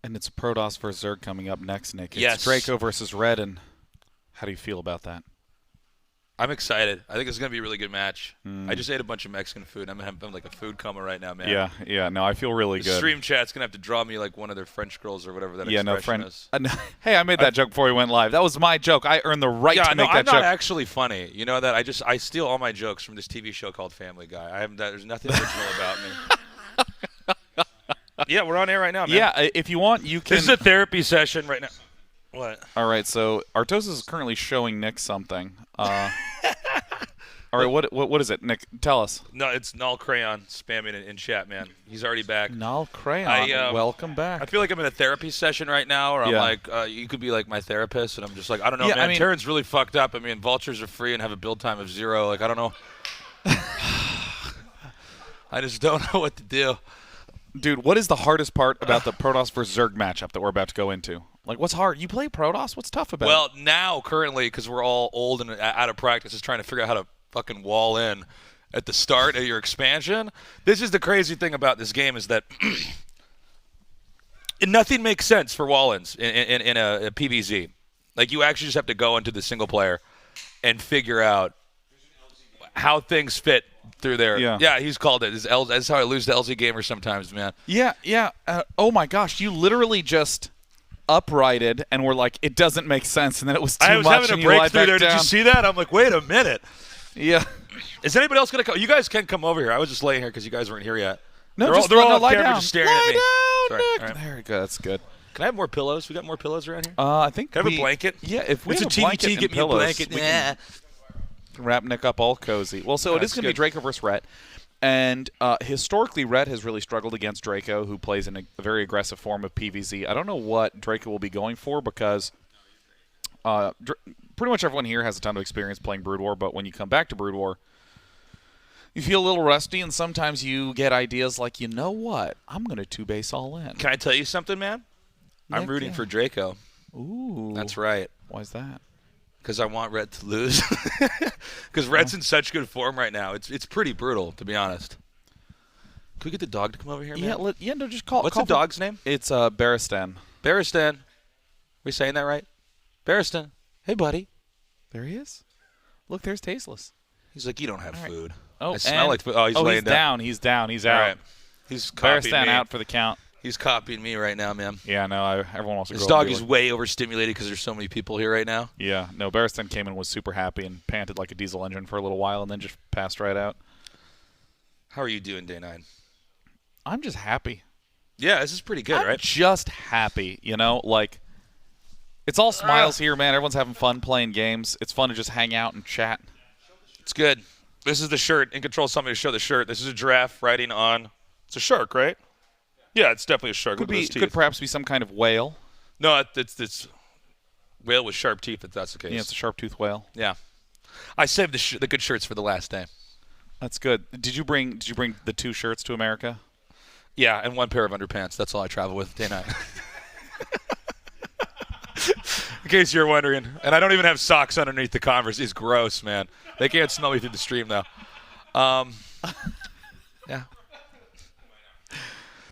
And it's Protoss versus Zerg coming up next, Nick. It's Yes. Draco versus Red, and how do you feel about that? I'm excited. I think it's going to be a really good match. I just ate a bunch of Mexican food. I'm having like a food coma right now, man. Yeah. No, I feel really The good. stream chat's going to have to draw me like one of their French girls or whatever that expression is. Hey, I made that joke before we went live. That was my joke. I earned the right to make that I'm joke. not actually funny. You know that? I steal all my jokes from this TV show called Family Guy. There's nothing original about me. Yeah, we're on air right now, man. Yeah, if you want, you can. This is a therapy session right now. What? All right, so Artosis is currently showing Nick something. All right, what is it, Nick? Tell us. No, it's Null Crayon spamming in chat, man. He's already back. Null Crayon, welcome back. I feel like I'm in a therapy session right now, or I'm like, you could be like my therapist, and I'm just like, I don't know, man. I mean, Terran's really fucked up. I mean, vultures are free and have a build time of 0. Like, I don't know. I just don't know what to do. Dude, what is the hardest part about the Protoss versus Zerg matchup that we're about to go into? Like, what's hard? You play Protoss? What's tough about it? Well, now, currently, because we're all old and out of practice, is trying to figure out how to fucking wall in at the start of your expansion. This is the crazy thing about this game is that nothing makes sense for wall-ins in a PvZ. Like, you actually just have to go into the single player and figure out how things fit through there. Yeah, he's called it. That's how I lose to LZ Gamer sometimes, man. Yeah. Oh, my gosh. You literally just uprighted and were like, it doesn't make sense, and then it was too much. I was having a breakthrough there. Down. Did you see that? I'm like, wait a minute. Yeah. Is anybody else going to come? You guys can come over here. I was just laying here because you guys weren't here yet. No, they're all lie camera down. just staring at me. Lie down, Nick. Right. There we go. That's good. Can I have more pillows? We got more pillows around here? I think Can I have a blanket? Yeah, if we it's have a blanket TBT, get me pillows, a blanket. we can wrap Nick up all cozy. Well, so it is going to be Draco versus Rhett. And historically, Rhett has really struggled against Draco, who plays in a very aggressive form of PvZ. I don't know what Draco will be going for because pretty much everyone here has a ton of experience playing Brood War, but when you come back to Brood War, you feel a little rusty, and sometimes you get ideas like, you know what, I'm going to 2-base all in. Can I tell you something, man? I'm rooting for Draco. Ooh. That's right. Why is that? Because I want Red to lose. Because Red's in such good form right now. It's pretty brutal, to be honest. Can we get the dog to come over here, man? No, just call. What's the dog's name? It's Barristan. Barristan. Are we saying that right? Barristan. Hey, buddy. There he is. Look, there's Tasteless. He's like, you don't have food. Oh, I smell like food. Oh, he's laying down. He's down. He's out. All right. He's copying Barristan me. out for the count. He's copying me right now, man. Yeah, no, everyone wants to go. This dog is way overstimulated because there's so many people here right now. Yeah, no, Barristan came in, was super happy, and panted like a diesel engine for a little while, and then just passed right out. How are you doing, Day 9? I'm just happy. Yeah, this is pretty good, right? Just happy, like, it's all smiles here, man. Everyone's having fun playing games. It's fun to just hang out and chat. It's good. This is the shirt. In control, somebody to show the shirt. This is a giraffe riding on. It's a shark, right? Yeah, it's definitely a shark. Could perhaps be some kind of whale. No, it's whale with sharp teeth, if that's the case. Yeah, it's a sharp-toothed whale. Yeah. I saved the good shirts for the last day. That's good. Did you bring the 2 shirts to America? Yeah, and 1 pair of underpants. That's all I travel with Day 9. In case you're wondering. And I don't even have socks underneath the Converse. It's gross, man. They can't smell me through the stream, though. Yeah.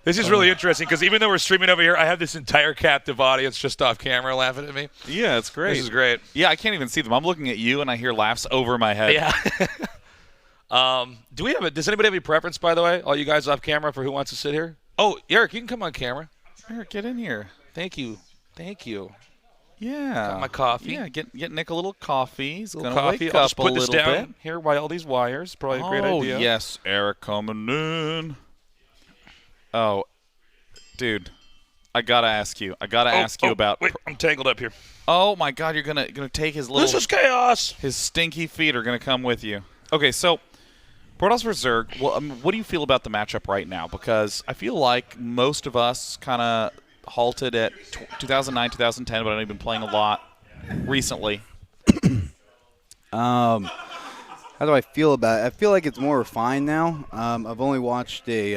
This is really interesting because even though we're streaming over here, I have this entire captive audience just off camera laughing at me. Yeah, it's great. This is great. Yeah, I can't even see them. I'm looking at you, and I hear laughs over my head. Yeah. Does anybody have any preference, by the way? All you guys off camera for who wants to sit here? Oh, Eric, you can come on camera. Eric, get in here. Thank you. Yeah. Got my coffee. Yeah, get Nick a little coffee. He's going to coffee. wake I'll up just put a this little down bit. here by all these wires. Probably a great idea. Oh, yes, Eric coming in. Oh, dude, I got to ask you. About... Wait, I'm tangled up here. Oh, my God, you're gonna take his little... This is chaos. His stinky feet are going to come with you. Okay, so... Protoss vs. Zerg, well, what do you feel about the matchup right now? Because I feel like most of us kind of halted at 2009, 2010, but I've been playing a lot recently. How do I feel about it? I feel like it's more refined now. I've only watched maybe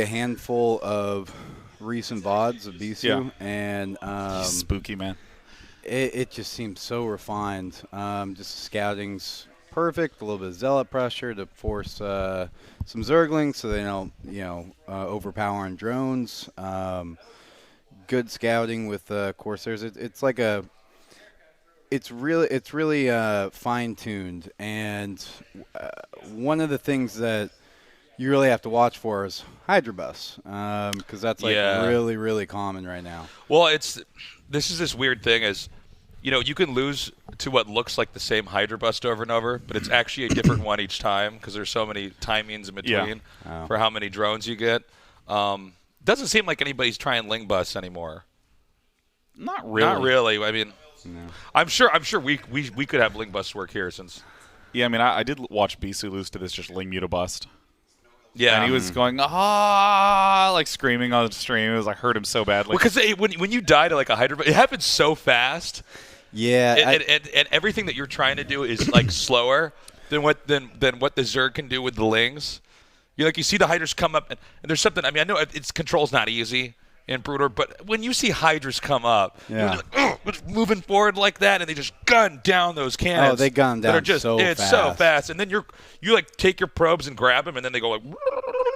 a handful of recent VODs of Bisu, and spooky, man. It just seems so refined. Just scouting's perfect. A little bit of zealot pressure to force some Zerglings so they don't, overpower on drones. Good scouting with Corsairs. It's really fine-tuned, and one of the things that you really have to watch for is Hydra Bus, because that's really, really common right now. Well, this is this weird thing is, you can lose to what looks like the same Hydra Bust over and over, but it's actually a different one each time because there's so many timings in between for how many drones you get. Doesn't seem like anybody's trying Ling Bus anymore. Not really. Not really. I mean, no. I'm sure we could have Ling Bus work here since. Yeah, I mean, I did watch Bisu lose to this just Ling Muta Bust. Yeah, and he was going like screaming on the stream. It was like hurt him so badly. Because when you die to like a Hydra, it happens so fast. Yeah, and everything that you're trying to do is like slower than what the Zerg can do with the Lings. You see the Hydras come up, and there's something. I mean, I know its control's not easy in Bruiser, but when you see Hydras come up, you're like, it's moving forward like that, and they just gun down those cannons. Oh, they gun down it's so fast. And then you like take your probes and grab them, and then they go like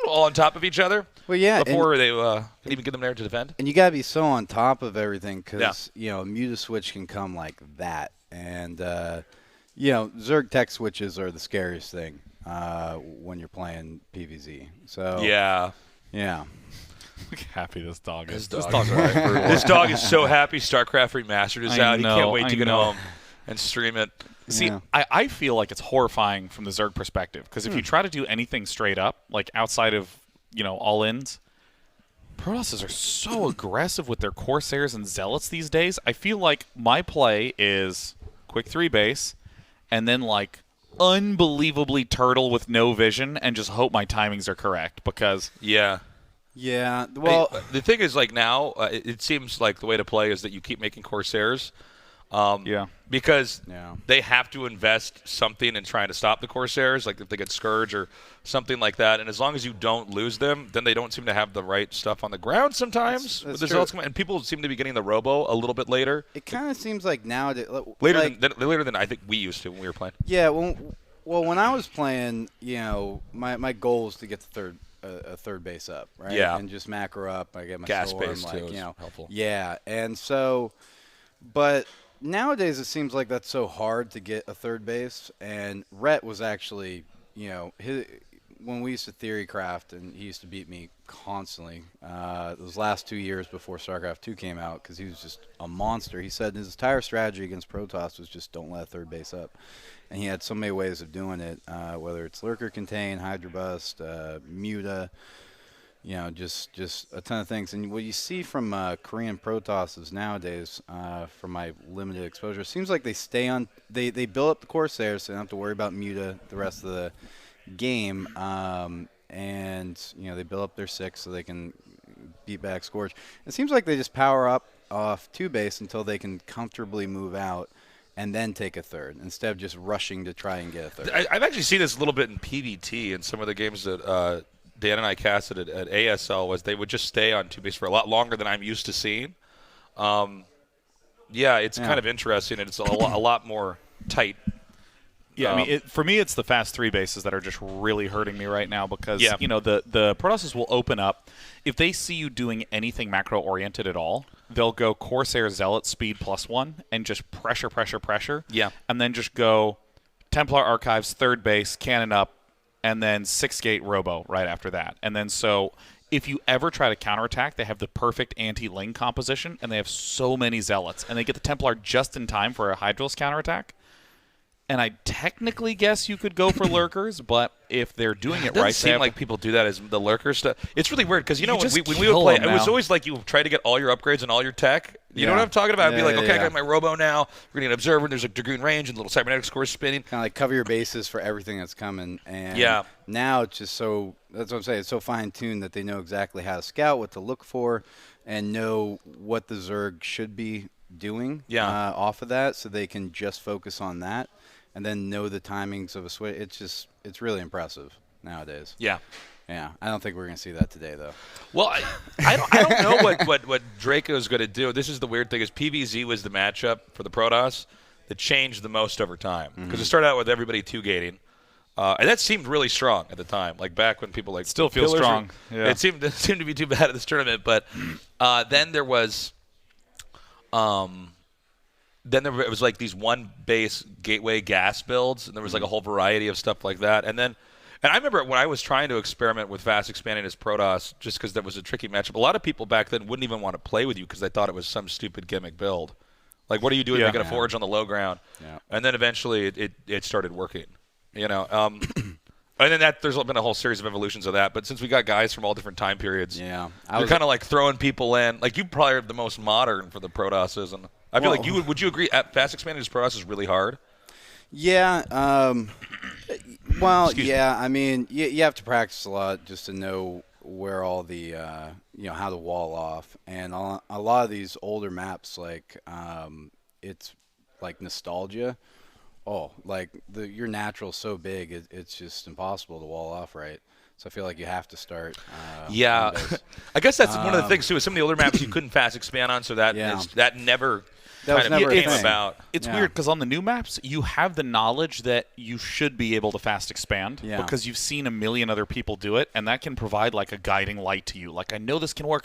all on top of each other. Well, yeah, before they can even get them there to defend. And you gotta be so on top of everything because Muta Switch can come like that, and Zerg tech switches are the scariest thing when you're playing PvZ. So yeah. Look how happy this dog is. This dog is so happy StarCraft Remastered is out. He can't wait to get home and stream it. See, I feel like it's horrifying from the Zerg perspective because if you try to do anything straight up, like outside of, all-ins, Protosses are so aggressive with their Corsairs and Zealots these days. I feel like my play is quick 3 base and then like unbelievably turtle with no vision and just hope my timings are correct because Yeah, well, the thing is, like now, it seems like the way to play is that you keep making Corsairs. Because they have to invest something in trying to stop the Corsairs, like if they get Scourge or something like that. And as long as you don't lose them, then they don't seem to have the right stuff on the ground sometimes. That's true. And people seem to be getting the Robo a little bit later. It kind of seems like nowadays later than I think we used to when we were playing. Yeah, well, when I was playing, my goal was to get a third base up, right? Yeah, and just macro up. I get my gas storm, base too. Helpful. Yeah, and so, but nowadays it seems like that's so hard to get a third base. And Rhett was actually, when we used to theory craft, and he used to beat me constantly. Those last 2 years before StarCraft 2 came out, because he was just a monster. He said his entire strategy against Protoss was just don't let a third base up. And he had so many ways of doing it, whether it's Lurker Contain, Hydra Bust, Muta, just a ton of things. And what you see from Korean Protosses nowadays, from my limited exposure, it seems like they stay on. They build up the Corsairs, so they don't have to worry about Muta the rest of the game. And they build up their 6 so they can beat back Scourge. It seems like they just power up off 2 base until they can comfortably move out and then take a third instead of just rushing to try and get a third. I've actually seen this a little bit in PvT in some of the games that Dan and I casted at ASL. Was they would just stay on 2 base for a lot longer than I'm used to seeing. It's kind of interesting, and it's a lot more tight. Yeah, I mean, for me, it's the fast 3 bases that are just really hurting me right now because, the Protosses will open up. If they see you doing anything macro-oriented at all, they'll go Corsair Zealot speed +1 and just pressure. Yeah. And then just go Templar Archives, 3rd base, cannon up, and then 6-gate Robo right after that. And then so if you ever try to counterattack, they have the perfect anti-Ling composition, and they have so many Zealots. And they get the Templar just in time for a Hydrals counterattack. And I technically guess you could go for Lurkers, but if they're doing it right, it seems like people do that as the Lurker stuff. It's really weird because when we would play, it was always like you try to get all your upgrades and all your tech. You know what I'm talking about? I'd be like, okay, I got my Robo now. We're getting an Observer. And there's a Dragoon range and little cybernetics core spinning. Kind of like cover your bases for everything that's coming. And now it's just so. That's what I'm saying. It's so fine tuned that they know exactly how to scout, what to look for, and know what the Zerg should be doing. Off of that, so they can just focus on that. And then know the timings of a switch. It's really impressive nowadays. Yeah. I don't think we're going to see that today, though. Well, I don't know what Draco's going to do. This is the weird thing is PvZ was the matchup for the Protoss, that changed the most over time. Because it started out with everybody 2-gating. And that seemed really strong at the time. Like back when people still feels strong. Yeah. It seemed to be too bad at this tournament. But then there was it was like these one base gateway gas builds, and there was like a whole variety of stuff like that. And I remember when I was trying to experiment with fast expanding as Protoss, just because that was a tricky matchup, a lot of people back then wouldn't even want to play with you because they thought it was some stupid gimmick build. Like, what are you doing making a forge on the low ground? Yeah. And then eventually it started working. And then there's been a whole series of evolutions of that. But since we got guys from all different time periods, you're kind of like throwing people in. Like, you probably are the most modern for the Protosses, and I feel like would you agree? Fast expanding as Protoss is really hard. Yeah. I mean, you have to practice a lot just to know where all the how to wall off, and a lot of these older maps, like it's like nostalgia. Oh, like your natural's so big, it's just impossible to wall off right. So I feel like you have to start. I guess that's one of the things too. Is some of the older maps you couldn't fast expand on, so that never. That never came about. It's weird because on the new maps, you have the knowledge that you should be able to fast expand because you've seen a million other people do it, and that can provide like a guiding light to you. Like, I know this can work.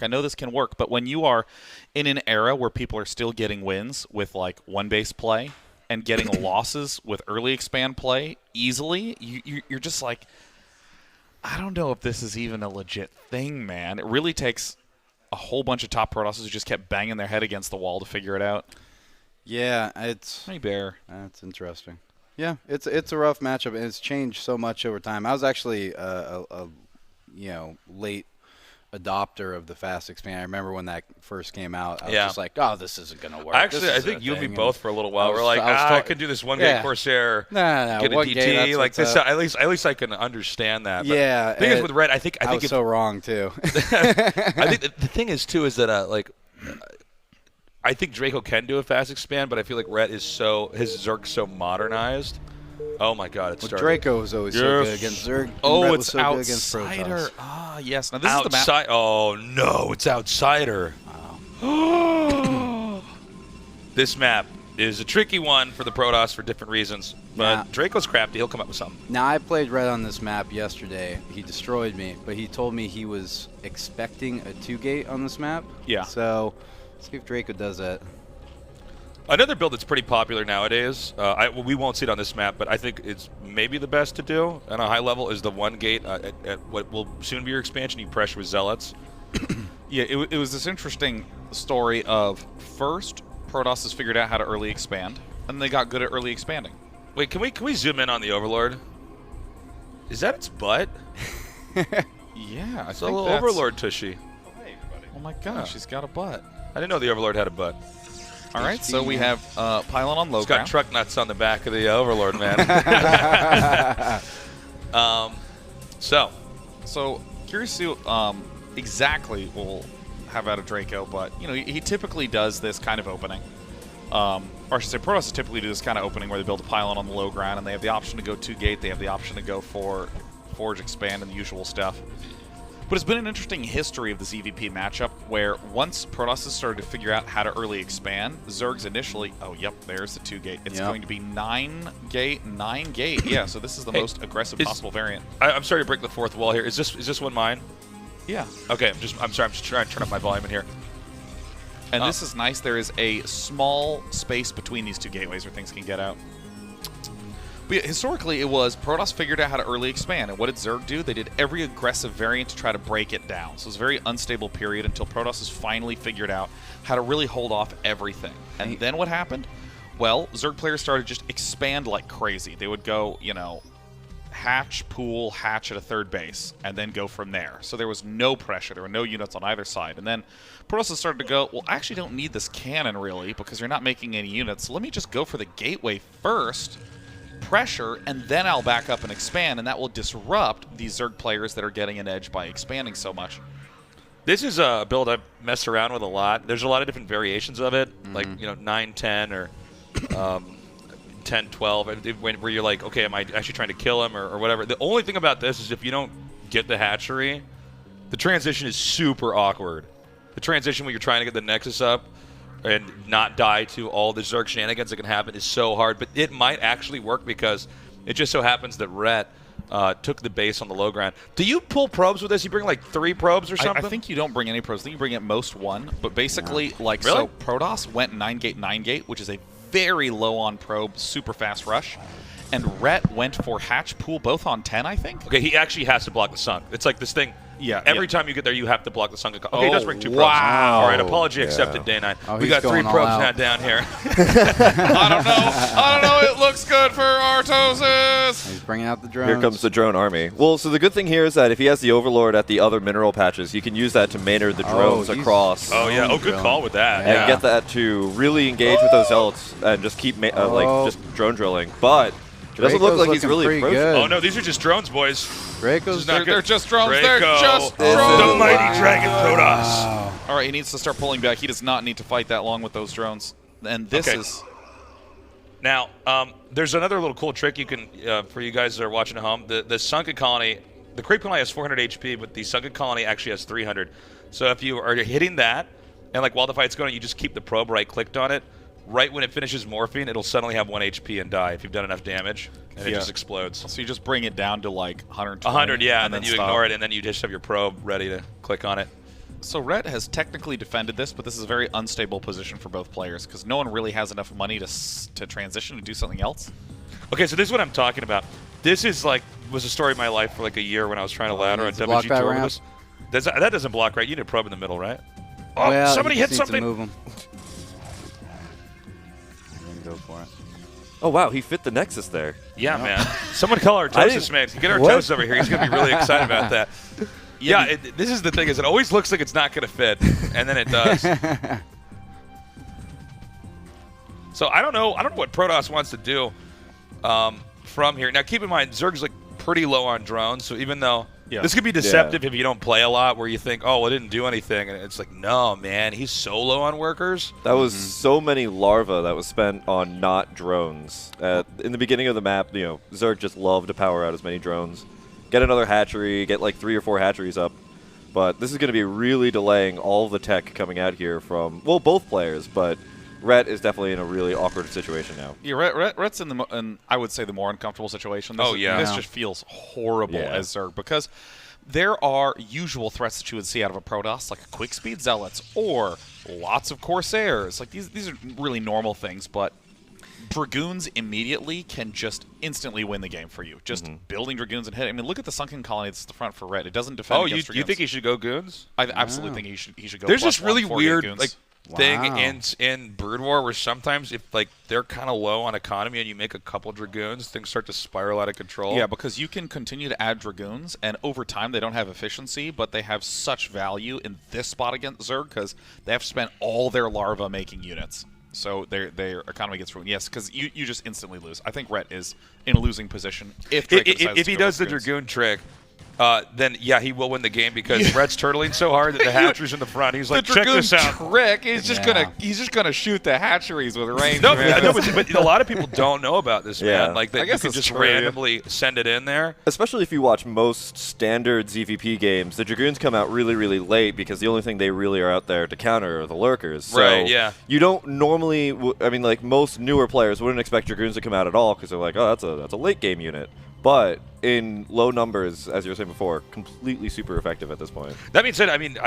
But when you are in an era where people are still getting wins with like one base play and getting losses with early expand play easily, you're just like, I don't know if this is even a legit thing, man. It really takes a whole bunch of top Protosses who just kept banging their head against the wall to figure it out. Yeah, it's Hey Bear. That's interesting. Yeah, it's a rough matchup, and it's changed so much over time. I was actually a late adopter of the fast expand. I remember when that first came out. I was just like, oh, this isn't gonna work. Actually, I think you and me both for a little while. We're like, I could do this one gate Corsair, no, get a DT like this. At least I can understand that. But the thing is with Red, I think I was so wrong too. I think the thing is too is that I think Draco can do a fast expand, but I feel like Rhett is his Zerg's so modernized. Oh my God, it's Draco was always so good against Zerg. Oh, it's so Outsider. Yes. Now this is the map. Oh no, it's Outsider. Wow. This map is a tricky one for the Protoss for different reasons, but Draco's crafty. He'll come up with something. Now, I played Red on this map yesterday. He destroyed me, but he told me he was expecting a 2-gate on this map. Yeah. So let's see if Draco does that. Another build that's pretty popular nowadays, we won't see it on this map, but I think it's maybe the best to do on a high level is the 1-gate at what will soon be your expansion. You pressure with Zealots. Yeah, it was this interesting story of first Protoss has figured out how to early expand, and they got good at early expanding. Wait, can we zoom in on the Overlord? Is that its butt? Yeah, it's a little Overlord tushy. Oh, hey, everybody. Oh my gosh, she's got a butt. I didn't know the Overlord had a butt. All right, so we have Pylon on low It's ground. got truck nuts on the back of the Overlord, man. So curious to see exactly what we'll have out of Draco, but he typically does this kind of opening. Or I should say Protoss typically do this kind of opening where they build a Pylon on the low ground, and they have the option to go 2-gate. They have the option to go for Forge Expand and the usual stuff. But it's been an interesting history of this EVP matchup where once Protoss has started to figure out how to early expand, Zerg's initially, there's the 2-gate. It's going to be 9-gate. Yeah, so this is the most aggressive possible variant. I'm sorry to break the fourth wall here. Is this one mine? Yeah. Okay, I'm sorry. I'm just trying to turn up my volume in here. And this is nice. There is a small space between these two gateways where things can get out. But yeah, historically, it was Protoss figured out how to early expand. And what did Zerg do? They did every aggressive variant to try to break it down. So it was a very unstable period until Protoss has finally figured out how to really hold off everything. And then what happened? Well, Zerg players started to just expand like crazy. They would go, hatch, pool, hatch at a third base, and then go from there. So there was no pressure. There were no units on either side. And then Protoss started to go, well, I actually don't need this cannon, really, because you're not making any units. So let me just go for the gateway first, pressure, and then I'll back up and expand, and that will disrupt these Zerg players that are getting an edge by expanding so much. This is a build I've messed around with a lot. There's a lot of different variations of it, like 9-10 or 10-12, where you're like, okay, am I actually trying to kill him or whatever. The only thing about this is if you don't get the hatchery, the transition is super awkward. The transition when you're trying to get the Nexus up, and not die to all the Zerg shenanigans that can happen is so hard. But it might actually work because it just so happens that Rhett took the base on the low ground. Do you pull probes with this? You bring like 3 probes or something? I think you don't bring any probes. I think you bring at most 1. But basically, Really? so Protoss went 9-gate, which is a very low on probe, super fast rush. And Rhett went for hatch pool both on 10, I think. Okay, he actually has to block the sunk. It's like this thing. Yeah. Every time you get there, you have to block the sunken. Okay, he does bring 2 probes. Wow. All right, apology accepted, day 9. Oh, we got 3 probes now down here. I don't know. It looks good for Artosis. He's bringing out the drones. Here comes the drone army. Well, so the good thing here is that if he has the Overlord at the other mineral patches, he can use that to Maynard the drones across. Oh, yeah. Oh, good call with that. And get that to really engage with those zealots and just keep like just drone drilling. But it doesn't look like he's really approaching. Oh, no, these are just drones, boys. Draco's They're just drones. Draco. They're just The drones. mighty Dragon Protoss. All right, he needs to start pulling back. He does not need to fight that long with those drones. And this is... Now, there's another little cool trick you can, for you guys that are watching at home. The Sunken Colony, the Creep Colony has 400 HP, but the Sunken Colony actually has 300. So if you are hitting that, and like while the fight's going, you just keep the probe right-clicked on it. Right when it finishes morphing, it'll suddenly have 1 HP and die if you've done enough damage, and it just explodes. So you just bring it down to like 120. 100, yeah, and then you stop. ignore it, and then you just have your probe ready to click on it. So Rhett has technically defended this, but this is a very unstable position for both players because no one really has enough money to transition and do something else. Okay, so this is what I'm talking about. This is like was a story of my life for like a year when I was trying to ladder on block WG that Tour with ramp? this. That doesn't block, right? You need a probe in the middle, right? Oh, well, somebody he hit just needs to something. move him. Go for it. Oh, wow, he fit the Nexus there. Yeah, man. Someone call Artosis, man. Get Artosis over here. He's going to be really excited about that. Yeah, this is the thing is it always looks like it's not going to fit, and then it does. So I don't know what Protoss wants to do from here. Now, keep in mind, Zerg's like pretty low on drones, so even though this could be deceptive if you don't play a lot, where you think, oh, well, it didn't do anything, and it's like, no, man, he's so low on workers. That was so many larvae that was spent on not drones. In the beginning of the map, Zerg just loved to power out as many drones. Get another hatchery, get like 3 or 4 hatcheries up. But this is going to be really delaying all the tech coming out here from, well, both players, but Rhett is definitely in a really awkward situation now. Yeah, Rhett's in I would say the more uncomfortable situation. This this just feels horrible as Zerg because there are usual threats that you would see out of a Protoss, like a quick speed zealots or lots of Corsairs. Like these are really normal things, but Dragoons immediately can just instantly win the game for you. Just building Dragoons and hitting. I mean, look at the Sunken Colony that's at the front for Rhett. It doesn't defend against Dragoons. You think he should go Goons? I absolutely think he should go. There's this really weird Goons. thing in Brood War where sometimes if like they're kind of low on economy and you make a couple Dragoons, things start to spiral out of control. Yeah, because you can continue to add Dragoons, and over time they don't have efficiency, but they have such value in this spot against Zerg because they have spent all their larvae making units. So their economy gets ruined. Yes, because you just instantly lose. I think Rhett is in a losing position if he does the Dragoon trick. Then he will win the game because Rhett's turtling so hard that the hatcheries in the front. He's like, check this out. Trick. He's just gonna shoot the hatcheries with range. No, but a lot of people don't know about this, man. Like I guess you can just randomly send it in there. Especially if you watch most standard ZVP games, the Dragoons come out really, really late because the only thing they really are out there to counter are the lurkers. So right. Yeah. You don't normally. I mean, like most newer players wouldn't expect Dragoons to come out at all because they're like, oh, that's a late game unit. But in low numbers, as you were saying before, completely super effective at this point. That being said, I mean,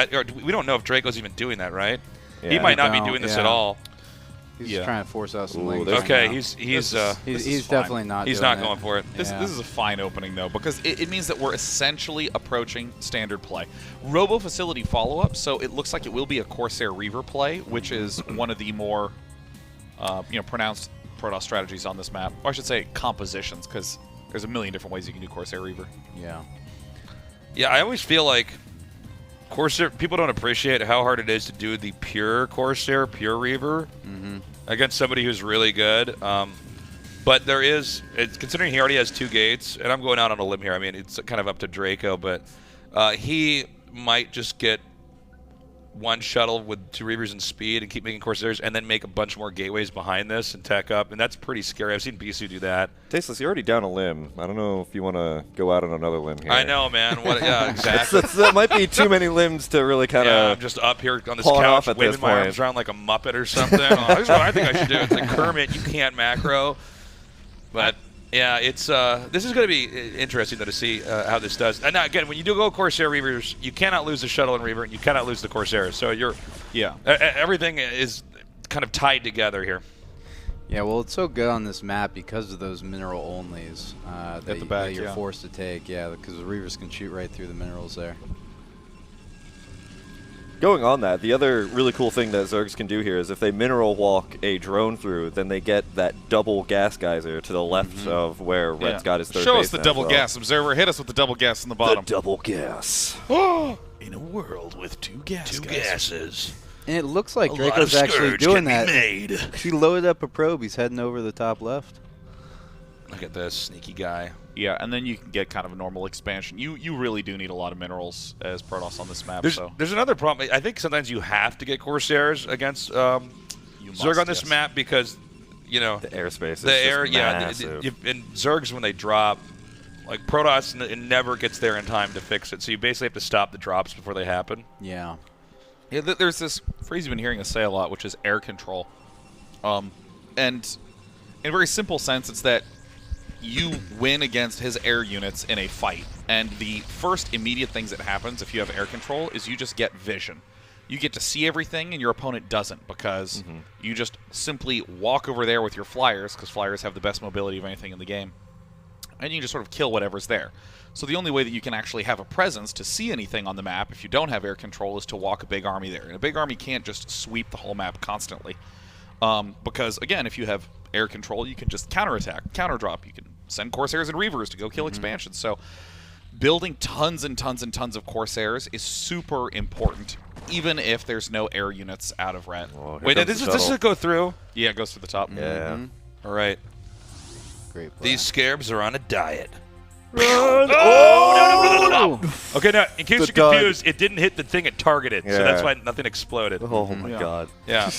we don't know if Draco's even doing that, right? Yeah. He might not be doing this at all. He's just trying to force us some lanes. Okay, right he's definitely not. He's not going for it. This is a fine opening though because it means that we're essentially approaching standard play. Robo Facility follow-up, so it looks like it will be a Corsair Reaver play, which is one of the more pronounced Protoss strategies on this map, or I should say compositions, because there's a million different ways you can do Corsair Reaver. Yeah, I always feel like Corsair, people don't appreciate how hard it is to do the pure Corsair, pure Reaver against somebody who's really good. But there is, considering he already has 2 gates, and I'm going out on a limb here. I mean, it's kind of up to Draco, but he might just get one shuttle with 2 Reavers and speed and keep making Corsairs, and then make a bunch more gateways behind this and tech up, and that's pretty scary. I've seen BSU do that. Tasteless, you're already down a limb. I don't know if you want to go out on another limb here. I know, man. Yeah, exactly. That might be too many limbs to really kind of. Yeah, I'm just up here on this couch waving my arms around like a Muppet or something. Here's what I think I should do. It's like, Kermit, you can't macro. But yeah, it's this is going to be interesting though to see how this does. And now again, when you do go Corsair Reavers, you cannot lose the shuttle and Reaver, and you cannot lose the Corsairs. So everything is kind of tied together here. Yeah, well, it's so good on this map because of those mineral onlys that you're forced to take. Yeah, because the Reavers can shoot right through the minerals there. Going on that, the other really cool thing that Zergs can do here is if they mineral walk a drone through, then they get that double gas geyser to the left of where Red's got his third Show base us the now, double so. gas, Observer. Hit us with the double gas in the bottom. The double gas. In a world with 2 gas gases. And it looks like Draco's actually doing that. He loaded up a probe. He's heading over the top left. Look at this sneaky guy. Yeah, and then you can get kind of a normal expansion. You really do need a lot of minerals as Protoss on this map. There's another problem. I think sometimes you have to get Corsairs against Zerg on this map because, you know, the airspace is massive. And Zergs, when they drop, like Protoss, it never gets there in time to fix it. So you basically have to stop the drops before they happen. Yeah. Yeah, there's this phrase you've been hearing us say a lot, which is air control. And in a very simple sense, it's that you win against his air units in a fight. And the first immediate things that happens if you have air control is you just get vision. You get to see everything, and your opponent doesn't, because you just simply walk over there with your flyers, because flyers have the best mobility of anything in the game, and you just sort of kill whatever's there. So the only way that you can actually have a presence to see anything on the map if you don't have air control is to walk a big army there. And a big army can't just sweep the whole map constantly. Because, again, if you have air control, you can just counterattack, counterdrop. You can send Corsairs and Reavers to go kill expansions. So building tons and tons and tons of Corsairs is super important, even if there's no air units out of Red. Oh, wait, does this go through? Yeah, it goes through the top. Yeah. All right. Great play. These scarabs are on a diet. Oh, no. Okay, now, in case you're confused, it didn't hit the thing it targeted, so that's why nothing exploded. Oh, my God. Yeah.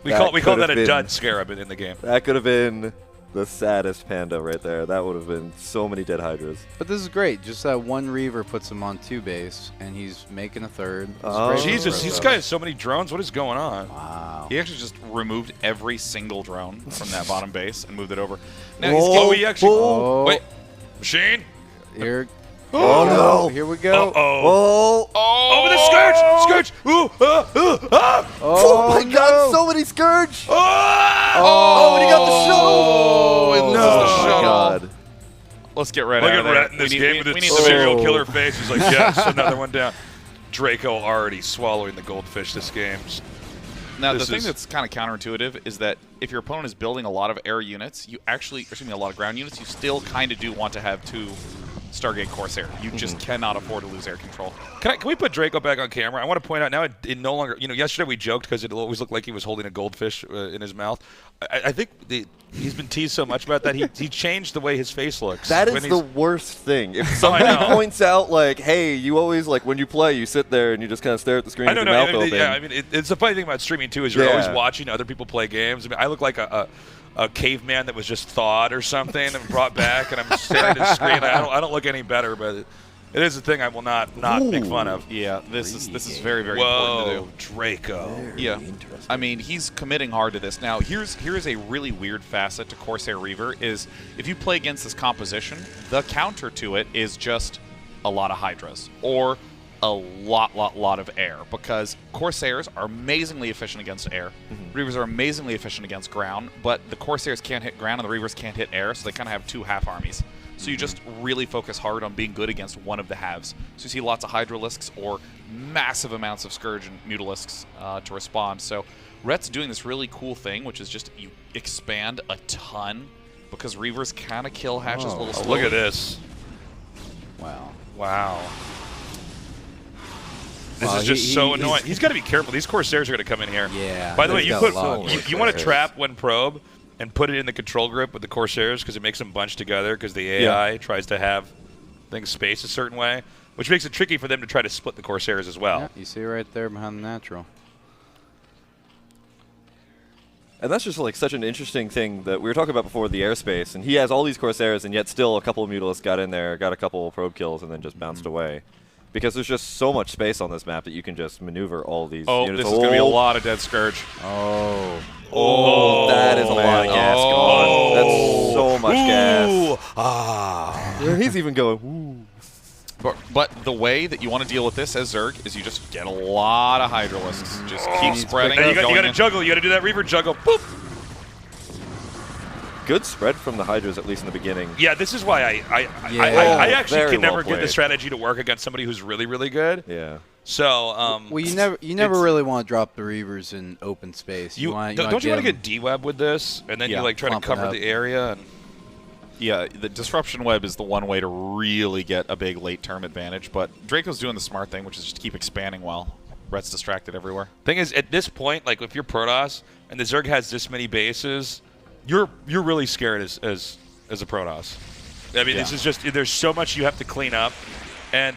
We call that a dud scarab in the game. That could have been the saddest panda right there. That would have been so many dead hydras. But this is great. Just that one Reaver puts him on 2 base, and he's making a third. Jesus, this guy has so many drones. What is going on? Wow. He actually just removed every single drone from that bottom base and moved it over. Now Wait, machine? Here. Oh, no. Here we go. Oh, the Scourge! Oh, my God, so many Scourge! Oh, and he got the shuttle! No, God. Let's get right Look out at of there. Rhett in this game with its serial killer face. He's like, yes, another one down. Draco already swallowing the goldfish this game. Now, the thing that's kind of counterintuitive is that if your opponent is building a lot of air units, you actually, a lot of ground units, you still kind of do want to have 2 Stargate Corsair. You just cannot afford to lose air control. Can we put Draco back on camera? I want to point out now it no longer, yesterday we joked because it always looked like he was holding a goldfish in his mouth. I think he's been teased so much about that, he changed the way his face looks. That is the worst thing. If somebody points out, like, hey, you always, like, when you play, you sit there and you just kind of stare at the screen with your mouth open. Yeah, I mean, it's the funny thing about streaming, too, is you're always watching other people play games. I mean, I look like a caveman that was just thawed or something and brought back, and I'm staring at the screen. I don't look any better, but it is a thing I will not make fun of. Yeah, this is very, very important to do. Draco. Yeah, I mean, he's committing hard to this. Now, here's a really weird facet to Corsair Reaver is if you play against this composition, the counter to it is just a lot of Hydras or a lot of air, because Corsairs are amazingly efficient against air. Reavers are amazingly efficient against ground, but the Corsairs can't hit ground and the Reavers can't hit air, so they kind of have 2 half armies. So you just really focus hard on being good against one of the halves. So you see lots of Hydralisks or massive amounts of Scourge and Mutalisks to respond. So Rhett's doing this really cool thing, which is just you expand a ton, because Reavers kind of kill hatches a little slowly. Look at this. Wow. This is just so annoying. He's got to be careful. These Corsairs are going to come in here. Yeah. By the way, you want to trap one probe and put it in the control group with the Corsairs because it makes them bunch together because the AI tries to have things spaced a certain way. which makes it tricky for them to try to split the Corsairs as well. Yeah, you see right there behind the natural. And that's just like such an interesting thing that we were talking about before, the airspace. And he has all these Corsairs, and yet still a couple of Mutalisks got in there, got a couple of probe kills, and then just bounced away. Because there's just so much space on this map that you can just maneuver all these units. This is going to be a lot of Dead Scourge. Oh, that is a lot of gas gone. That's so much gas. Yeah, he's even going, ooh. But the way that you want to deal with this as Zerg is you just get a lot of Hydralisks. Just keep spreading. And you got to juggle. You got to do that Reaver juggle. Boop. Good spread from the Hydras, at least in the beginning. Yeah, this is why I actually can never get the strategy to work against somebody who's really, really good. Yeah. So, well, you never really want to drop the Reavers in open space. Don't you want to get D-Web with this, and then you like try to cover the area? And yeah, the Disruption Web is the one way to really get a big late-term advantage, but Draco's doing the smart thing, which is just keep expanding while Rhett's distracted everywhere. Thing is, at this point, like if you're Protoss and the Zerg has this many bases, you're really scared as a Protoss. I mean, this is just there's so much you have to clean up, and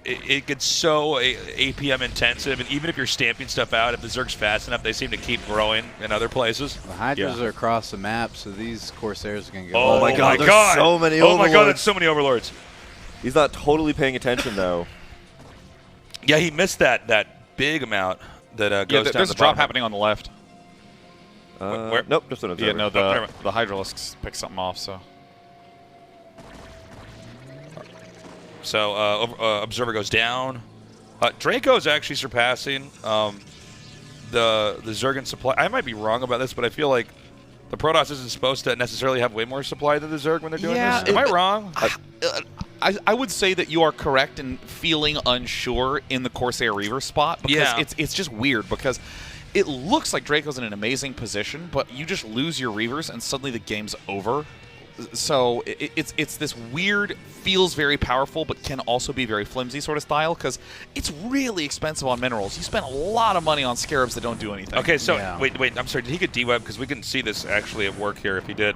it gets so APM intensive. And even if you're stamping stuff out, if the Zerg's fast enough, they seem to keep growing in other places. The Hydras are across the map, so these Corsairs are going to go. Oh my God! There's so many Overlords. Oh my God! That's so many Overlords. He's not totally paying attention though. Yeah, he missed that big amount that goes down. There's a drop happening on the left. Where? Nope, just an observer. Yeah, no, the Hydralisks picked something off, so. So Observer goes down. Draco is actually surpassing the Zergan supply. I might be wrong about this, but I feel like the Protoss isn't supposed to necessarily have way more supply than the Zerg when they're doing this. Am I wrong? I would say that you are correct in feeling unsure in the Corsair Reaver spot because it's just weird because it looks like Draco's in an amazing position, but you just lose your Reavers and suddenly the game's over. So it's this weird, feels very powerful, but can also be very flimsy sort of style because it's really expensive on minerals. You spend a lot of money on scarabs that don't do anything. Okay, so wait, I'm sorry. Did he get D-Web? Because we can see this actually at work here if he did.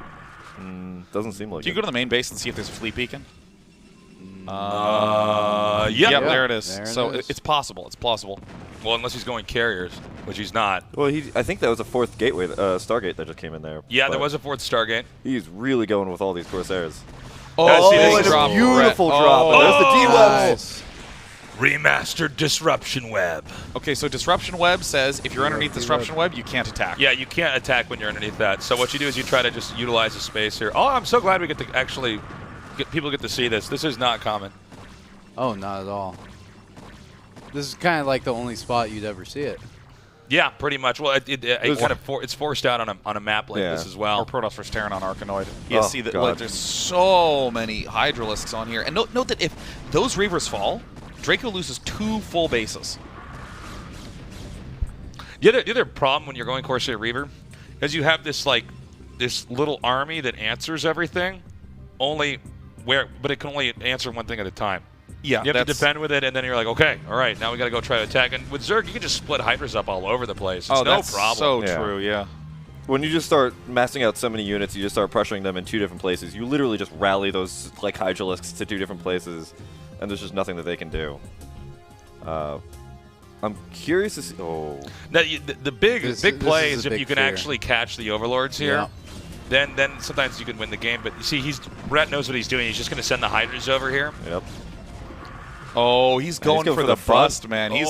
Doesn't seem like Do you go to the main base and see if there's a fleet beacon? Yep, there it is. It's possible. It's plausible. Well, unless he's going carriers, which he's not. Well, I think that was a fourth gateway, Stargate that just came in there. Yeah, there was a fourth Stargate. He's really going with all these Corsairs. Oh, it's a beautiful drop. And there's the D-Web. Nice. Remastered Disruption Web. Okay, so Disruption Web says if you're underneath Disruption Web, you can't attack. Yeah, you can't attack when you're underneath that. So what you do is you try to just utilize the space here. Oh, I'm so glad we get to actually people get to see this. This is not common. Oh, not at all. This is kind of like the only spot you'd ever see it. Yeah, pretty much. Well, it's forced out on a map like this as well. Or Protoss vs. Terran on Arkanoid. Yeah, see that like, there's so many Hydralisks on here. And note that if those Reavers fall, Draco loses 2 full bases. The other problem when you're going Corsair Reaver is you have this little army that answers everything, but it can only answer one thing at a time. Yeah, you have to defend with it, and then you're like, okay, all right, now we got to go try to attack. And with Zerg, you can just split Hydras up all over the place. It's no problem. So true, yeah. When you just start massing out so many units, you just start pressuring them in 2 different places. You literally just rally those like Hydralisks to 2 different places, and there's just nothing that they can do. I'm curious to see. Oh, now, the big play is if you can actually catch the Overlords here. Yeah. Then sometimes you can win the game. But you see, Brett knows what he's doing. He's just going to send the Hydras over here. Yep. Oh, he's going for the bust, man. He's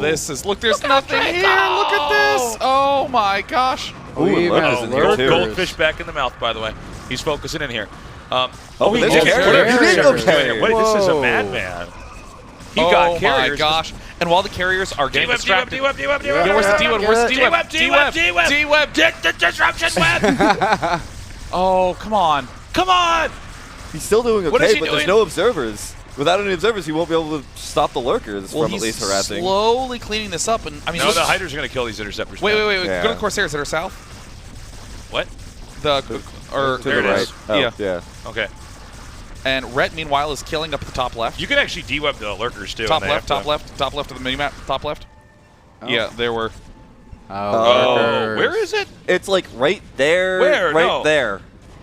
this is there's nothing here. Look at this. Oh my gosh. Goldfish back in the mouth, by the way. He's focusing in here. He there's carriers. Wait, this is a madman. He got carriers. Oh my gosh. And while the carriers are getting distracted. D-Web. Where's the D-Web? Where's the D-Web? D-Web. Get the Disruption Web. Oh, come on. Come on. He's still doing okay, What is he but doing? there's no observers. Without any observers, he won't be able to stop the lurkers from at least harassing. He's slowly cleaning this up. And I mean, the Hydras are going to kill these interceptors. Wait. Yeah. Go to the Corsairs that are south. What? To the right. Oh, yeah. Okay. And Rhett, meanwhile, is killing up at the top left. You can actually de-web the lurkers, too. Top left of the minimap. Top left. Oh. Yeah, there were. Oh, where is it? It's like right there. Where? Right there.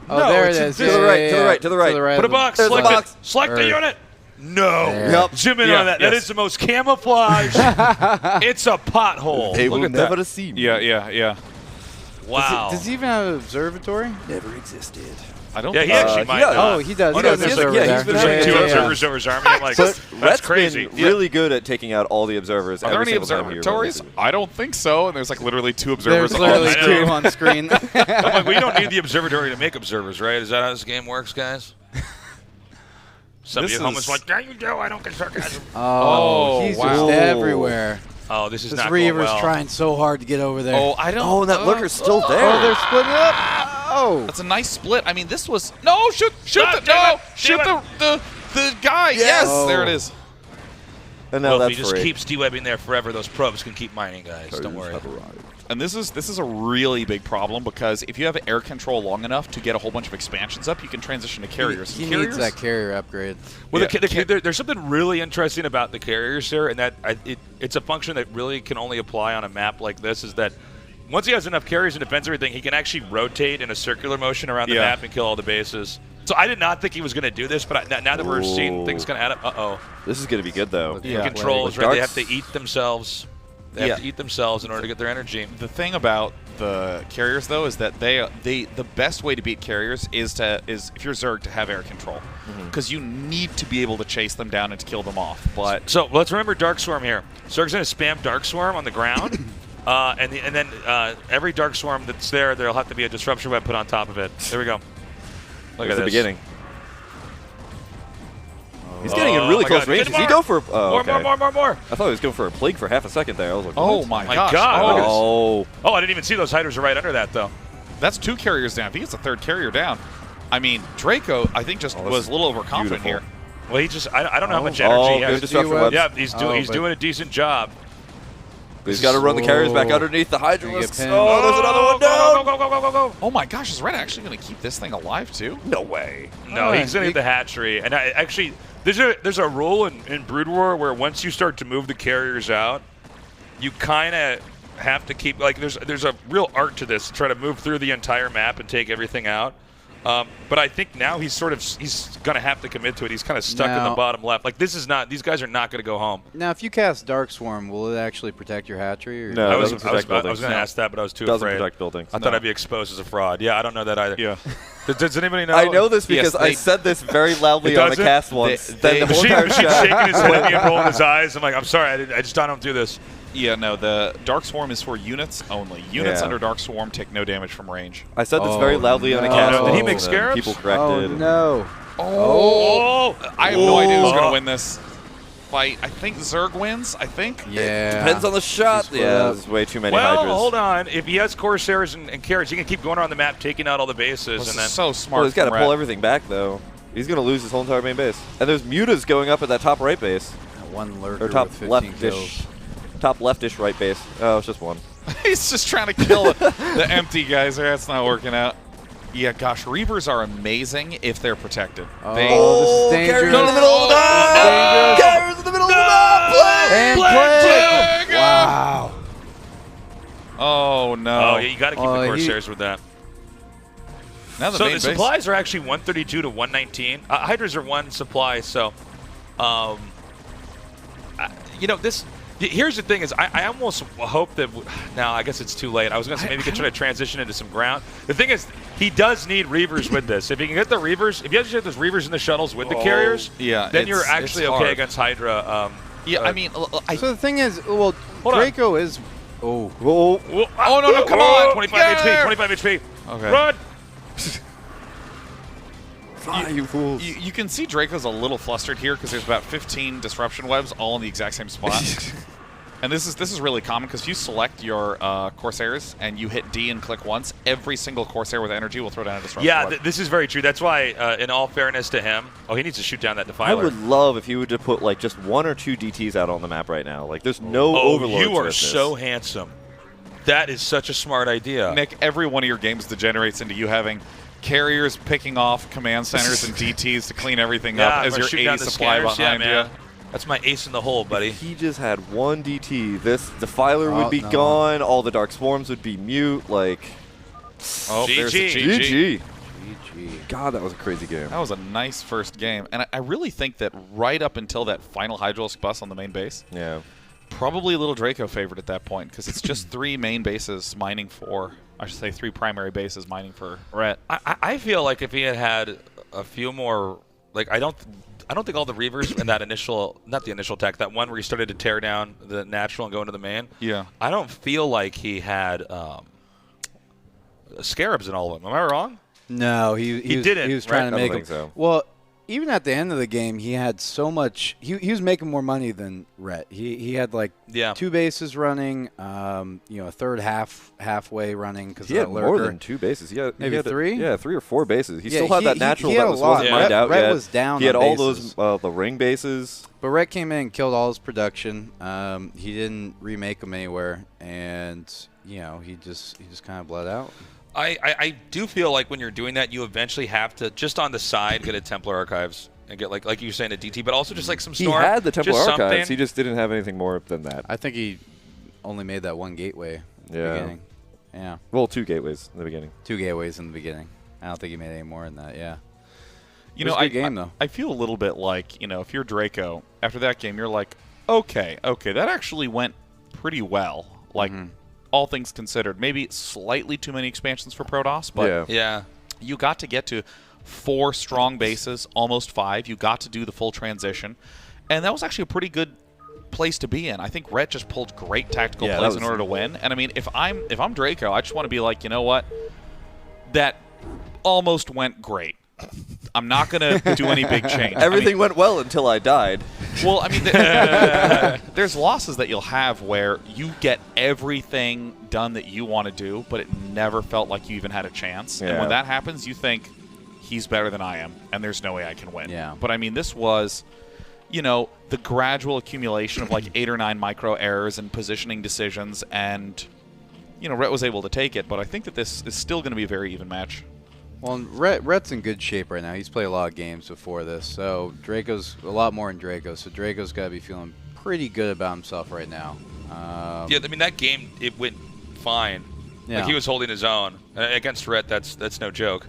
Oh, there it is. To the right. To the right. Put a box. There's Select a box. it. Select the unit. No. Yep. Zoom in on that. That is the most camouflage. It's a pothole. They Look will at never that. see me. Yeah. Wow. Does he even have an observatory? Never existed. I don't Yeah, he think actually he might. does. Oh, he does. Oh, He no, does there's observer like- yeah, there. he's been There's like Yeah, two yeah, observers over his army. I'm like, But that's Rhett's crazy. been really good at taking out all the observers. Are there every any single time he observatories? runs. I don't think so. And there's like literally 2 observers. There's on literally I two know. on screen. I'm like, well, you don't need the observatory to make observers, right? Is that how this game works, guys? Some of This you homies is- like, yeah, you do. I don't get sarcasm. Oh, he's wow. just everywhere. Oh, this is This not going Reaver's well. trying so hard to get over there. Oh, I don't. Oh, and that lurker's still there. Oh, they're splitting up. Oh. That's a nice split. I mean, this was no shoot Ah, the damn no it, shoot damn the guy. Yes, Oh. there it is. And now Well, if that's he just free. keeps de-webbing there forever, those probes can keep mining, guys. Don't worry. And this is a really big problem because if you have air control long enough to get a whole bunch of expansions up, you can transition to carriers. He carriers, needs that carrier upgrade. Well, Yeah. there's something really interesting about the carriers here, and that it's a function that really can only apply on a map like this, is that once he has enough carriers and defends everything, he can actually rotate in a circular motion around the Yeah. map and kill all the bases. So I did not think he was going to do this, but now that we're seeing things kind of add up, uh-oh. This is going to be good, though. Yeah. Controls, Like right? They have darts. to eat themselves. They have to eat themselves in order to get their energy. The thing about the carriers though is that the best way to beat carriers is if you're Zerg to have air control, because you need to be able to chase them down and to kill them off. But So let's remember Dark Swarm here. Zerg's going to spam Dark Swarm on the ground, and then every Dark Swarm that's there, there'll have to be a disruption web put on top of it. There we go. Look at the this. beginning. He's getting in Oh really my close God. range. Get Does he more. go for? Oh, More, okay. more. I thought he was going for a plague for half a second there. I was like, oh what? my My gosh! God, look at this. Oh, Oh, I didn't even see those hiders are right under that, though. That's 2 carriers down. If he gets a 3rd carrier down, I mean Draco, I think just was a little overconfident beautiful. here. Well, he just, I don't know how much Oh, energy he good has. disruption webs. webs. Yeah, he's but- doing a decent job. He's got to run the carriers back Oh. underneath the Gonna get Hydralisks. pinned. Oh, there's another one down. Go. Oh my gosh, is Red actually going to keep this thing alive too? No way. No, Oh, he's going to he- hit the hatchery. And actually, there's a rule in Brood War where once you start to move the carriers out, you kind of have to keep, like, there's a real art to this, to try to move through the entire map and take everything out. But I think now he's going to have to commit to it. He's kind of stuck in the Now- bottom left. Like, these guys are not going to go home. Now, if you cast Dark Swarm, will it actually protect your hatchery? Or No. I it was doesn't protect going buildings. to ask that, but I was too Doesn't afraid. protect buildings. I thought I'd be exposed as a fraud. Yeah, I don't know that either. Yeah. Does anybody know? I know this because Yes, I they- said this very loudly It on the doesn't? cast once. They- Then the whole Machine's entire shot. shaking his head and rolling his eyes. I'm like, I'm sorry, I don't do this. Yeah, no, the Dark Swarm is for units only. Units Yeah. under Dark Swarm take no damage from range. I said this Oh, very loudly on a no. cast Did once. he make and scarabs? People Oh, corrected. no. Oh, I have no idea who's going Oh. to win this fight. I think Zerg wins, I think. Yeah. Depends on the shot. Split Yeah, up. there's way too many well, Hydras. hold on. If he has Corsairs and carrots, he can keep going around the map, taking out all the bases, This and is then so smart. Well, he's got to from pull Red. everything back, though. He's going to lose his whole entire main base. And there's mutas going up at that top right base. That one lurker Or top with 15 leftish. kills. Top leftish right base. Oh, it's just one. He's just trying to kill the empty guys there. That's not working out. Yeah, gosh, Reavers are amazing if they're protected. Oh, They, this is dangerous. Carriers in the middle of the map! Dangerous. Carriers in the middle of the map! Play! And Black play. Wow. oh, no. oh, yeah, you got to keep Oh, the he- Corsairs with that. Now the So main the base- supplies are actually 132 to 119. Hydras are 1 supply, so, you know, this. Here's the thing: is I almost hope that now I guess it's too late. I was gonna say maybe we could try to transition into some ground. The thing is, he does need Reavers with this. If he can get the Reavers, if you have to get those Reavers in the shuttles with the carriers, yeah, then you're it's actually hard. okay against Hydra. Yeah, I mean, So the thing is, well, Hold on. Draco is. Oh. Whoa. Oh no, come on! 25 Get HP, there! 25 HP. Okay. Run! Fly, you fools. you can see Draco's a little flustered here because there's about 15 disruption webs all in the exact same spot. And this is really common because if you select your Corsairs and you hit D and click once, every single Corsair with energy will throw down a disruption Yeah, web. this is very true. That's why, in all fairness to him, he needs to shoot down that Defiler. I would love if you would to put like just 1 or 2 DTs out on the map right now. Like there's no overload. you to are this. so handsome. That is such a smart idea. Nick, every one of your games degenerates into you having carriers picking off command centers and DTs to clean everything yeah, up I'm as gonna your shoot 80 down the supply scanners. behind yeah, man. you. That's my ace in the hole, buddy. If he just had 1 DT, this Defiler Oh, would be no. gone. All the Dark Swarms would be mute. Like Oh, there's a GG. GG. GG. GG. God, that was a crazy game. That was a nice first game. And I really think that right up until that final Hydralisk bus on the main base, Yeah. probably a little Draco favorite at that point because it's just 3 main bases mining for, I should say 3 primary bases mining for Rhett. I feel like if he had a few more, like I don't think all the Reavers in that initial, not the initial attack, that one where he started to tear down the natural and go into the main. Yeah. I don't feel like he had Scarabs in all of them. Am I wrong? No, he didn't, He was trying to I make don't him. think so. Well, even at the end of the game, he had so much. He was making more money than Rhett. He had like 2 bases running, a third halfway running because He had more than 2 bases. He had, Maybe 3? Yeah, 3 or 4 bases. He Yeah, still had that natural he had that a lot. wasn't mined out Rhett yet. was down He had on all bases. those the ring bases. But Rhett came in and killed all his production. He didn't remake them anywhere, and he just kind of bled out. I do feel like when you're doing that, you eventually have to just on the side get a Templar Archives and get like you were saying a DT, but also just like some He Storm. had the Temple just Archives. something. He just didn't have anything more than that. I think he only made that 1 gateway. At the beginning. Yeah. Well, 2 gateways in the beginning. 2 gateways in the beginning. I don't think he made any more than that. Yeah. You It was know, a good game, though. I feel a little bit like, if you're Draco, after that game, you're like, okay, that actually went pretty well. Like, all things considered. Maybe slightly too many expansions for Protoss, but Yeah. you got to get to 4 strong bases, almost 5. You got to do the full transition. And that was actually a pretty good place to be in. I think Rhett just pulled great tactical plays in order to win. And I mean, if I'm Draco, I just want to be like, you know what? That almost went great. I'm not going to do any big change. Everything went well until I died. Well, I mean, there's losses that you'll have where you get everything done that you want to do, but it never felt like you even had a chance. And when that happens, you think, he's better than I am, and there's no way I can win. Yeah. But, I mean, this was, the gradual accumulation of like 8 or 9 micro errors and positioning decisions, and, Rhett was able to take it. But I think that this is still going to be a very even match. Well, Rhett's in good shape right now. He's played a lot of games before this, so Draco's a lot more in Draco. So Draco's got to be feeling pretty good about himself right now. Yeah, I mean that game it went fine. Yeah. Like he was holding his own against Rhett. That's no joke.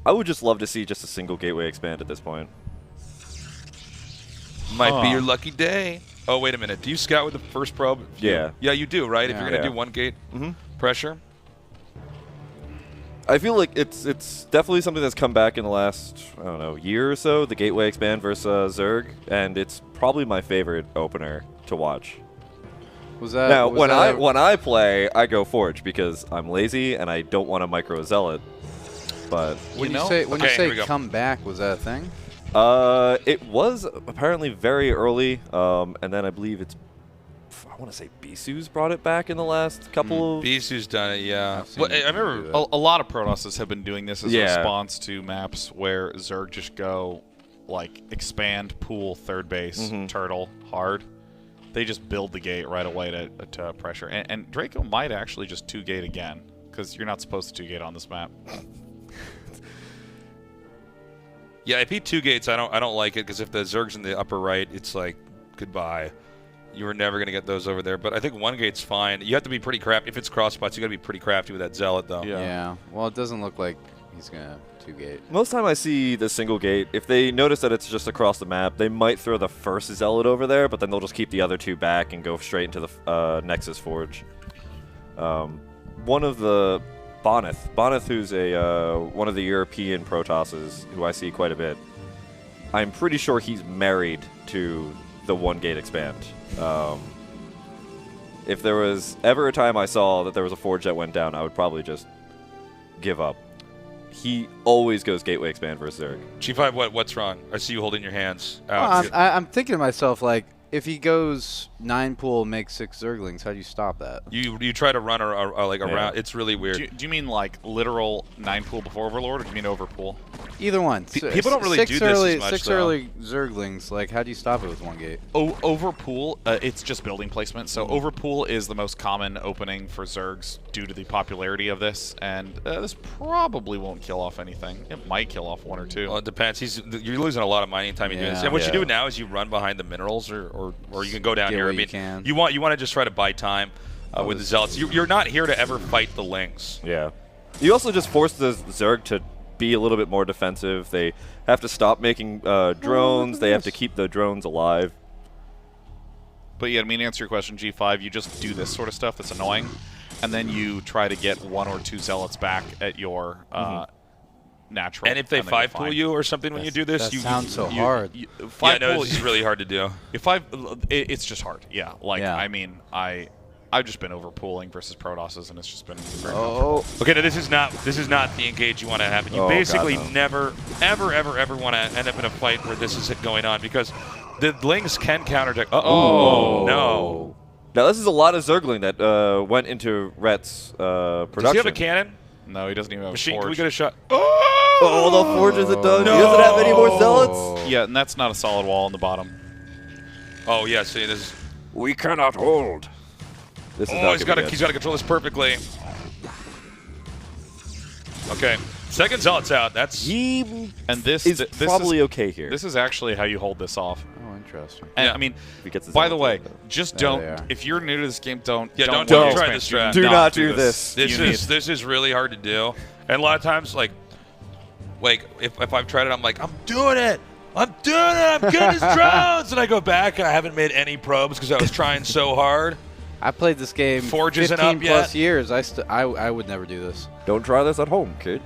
I would just love to see just a single gateway expand at this point. Might be your lucky day. Oh wait a minute. Do you scout with the first probe? Yeah. Yeah, you do, right? Yeah. If you're gonna do 1 gate pressure. I feel like it's definitely something that's come back in the last, I don't know, year or so, the gateway expand versus Zerg, and it's probably my favorite opener to watch. Was that Now, was when that I play, I go Forge because I'm lazy and I don't want to micro Zealot. But when you Okay, here we say go. come back, was that a thing? it was apparently very early, and then I believe I want to say Bisu's brought it back in the last couple of... Bisu's done it, yeah. I've seen Well, I him remember. do that. A lot of Protosses have been doing this as a Yeah. response to maps where Zerg just go, like, expand, pool, third base, turtle, hard. They just build the gate right away to pressure. And Draco might actually just 2-gate again, because you're not supposed to 2-gate on this map. Yeah, if he 2 gates, I don't like it because if the Zerg's in the upper right, it's like goodbye. You were never gonna get those over there. But I think 1 gate's fine. You have to be pretty crafty. If it's cross spots, you got to be pretty crafty with that Zealot though. Yeah. Well, it doesn't look like he's gonna 2-gate. Most time I see the single gate, if they notice that it's just across the map, they might throw the first Zealot over there, but then they'll just keep the other 2 back and go straight into the Nexus Forge. One of the... Boneth, who's one of the European Protosses, who I see quite a bit, I'm pretty sure he's married to the 1-gate expand. If there was ever a time I saw that there was a Forge that went down, I would probably just give up. He always goes gateway expand versus Zerg. G5, what's wrong? I see you holding your hands Well, out. I'm thinking to myself, like, if he goes 9 pool, makes 6 Zerglings, how do you stop that? You try to run around. It's really weird. Do you mean like literal 9 pool before Overlord, or do you mean over pool? Either one. People don't really 6 do this as early, much, 6 though. early Zerglings, like, how do you stop it with 1 gate? Over pool, it's just building placement. So over pool is the most common opening for Zergs due to the popularity of this, and this probably won't kill off anything. It might kill off 1 or 2. Well, it depends. You're losing a lot of mining time. You do this. Yeah. And what you Yeah. do now is you run behind the minerals, or you can go down Get here. what I mean, you can. you want to just try to buy time with the Zealots. You're not here to ever fight the Lings. Yeah. You also just force the Zerg to be a little bit more defensive. They have to stop making drones. They have to keep the drones alive. But yeah, I mean, to answer your question, G5, you just do this sort of stuff that's annoying, and then you try to get 1 or 2 zealots back at your natural. And if they 5-pool you or something when you do this, that sounds so hard. Yeah, no, it's really hard to do. It's just hard. Yeah, I mean, I've just been overpooling versus Protosses, and it's just been very Okay, now this is not the engage you want to have. You basically never, ever want to end up in a fight where this is going on because the Lings can counterattack. No. Now this is a lot of Zergling that went into Rhett's production. Does he have a cannon? No, he doesn't even have Machine, a forge. can we get a shot? Oh, the forge isn't done. No. He doesn't have any more zealots. Yeah, and that's not a solid wall on the bottom. Oh, yeah, see, this is... We cannot hold. This is he's got to control this perfectly. Okay, second zealot's out. That's he and this is probably okay here. This is actually how you hold this off. Oh, interesting. And yeah. I mean, by the way, just don't. If you're new to this game, don't try this strat. Do not do this. This is really hard to do. And a lot of times, like if I've tried it, I'm like, I'm doing it. I'm getting his drones, and I go back and I haven't made any probes because I was trying so hard. I played this game Forge 15 isn't up plus yet. years. I would never do this. Don't try this at home, kids.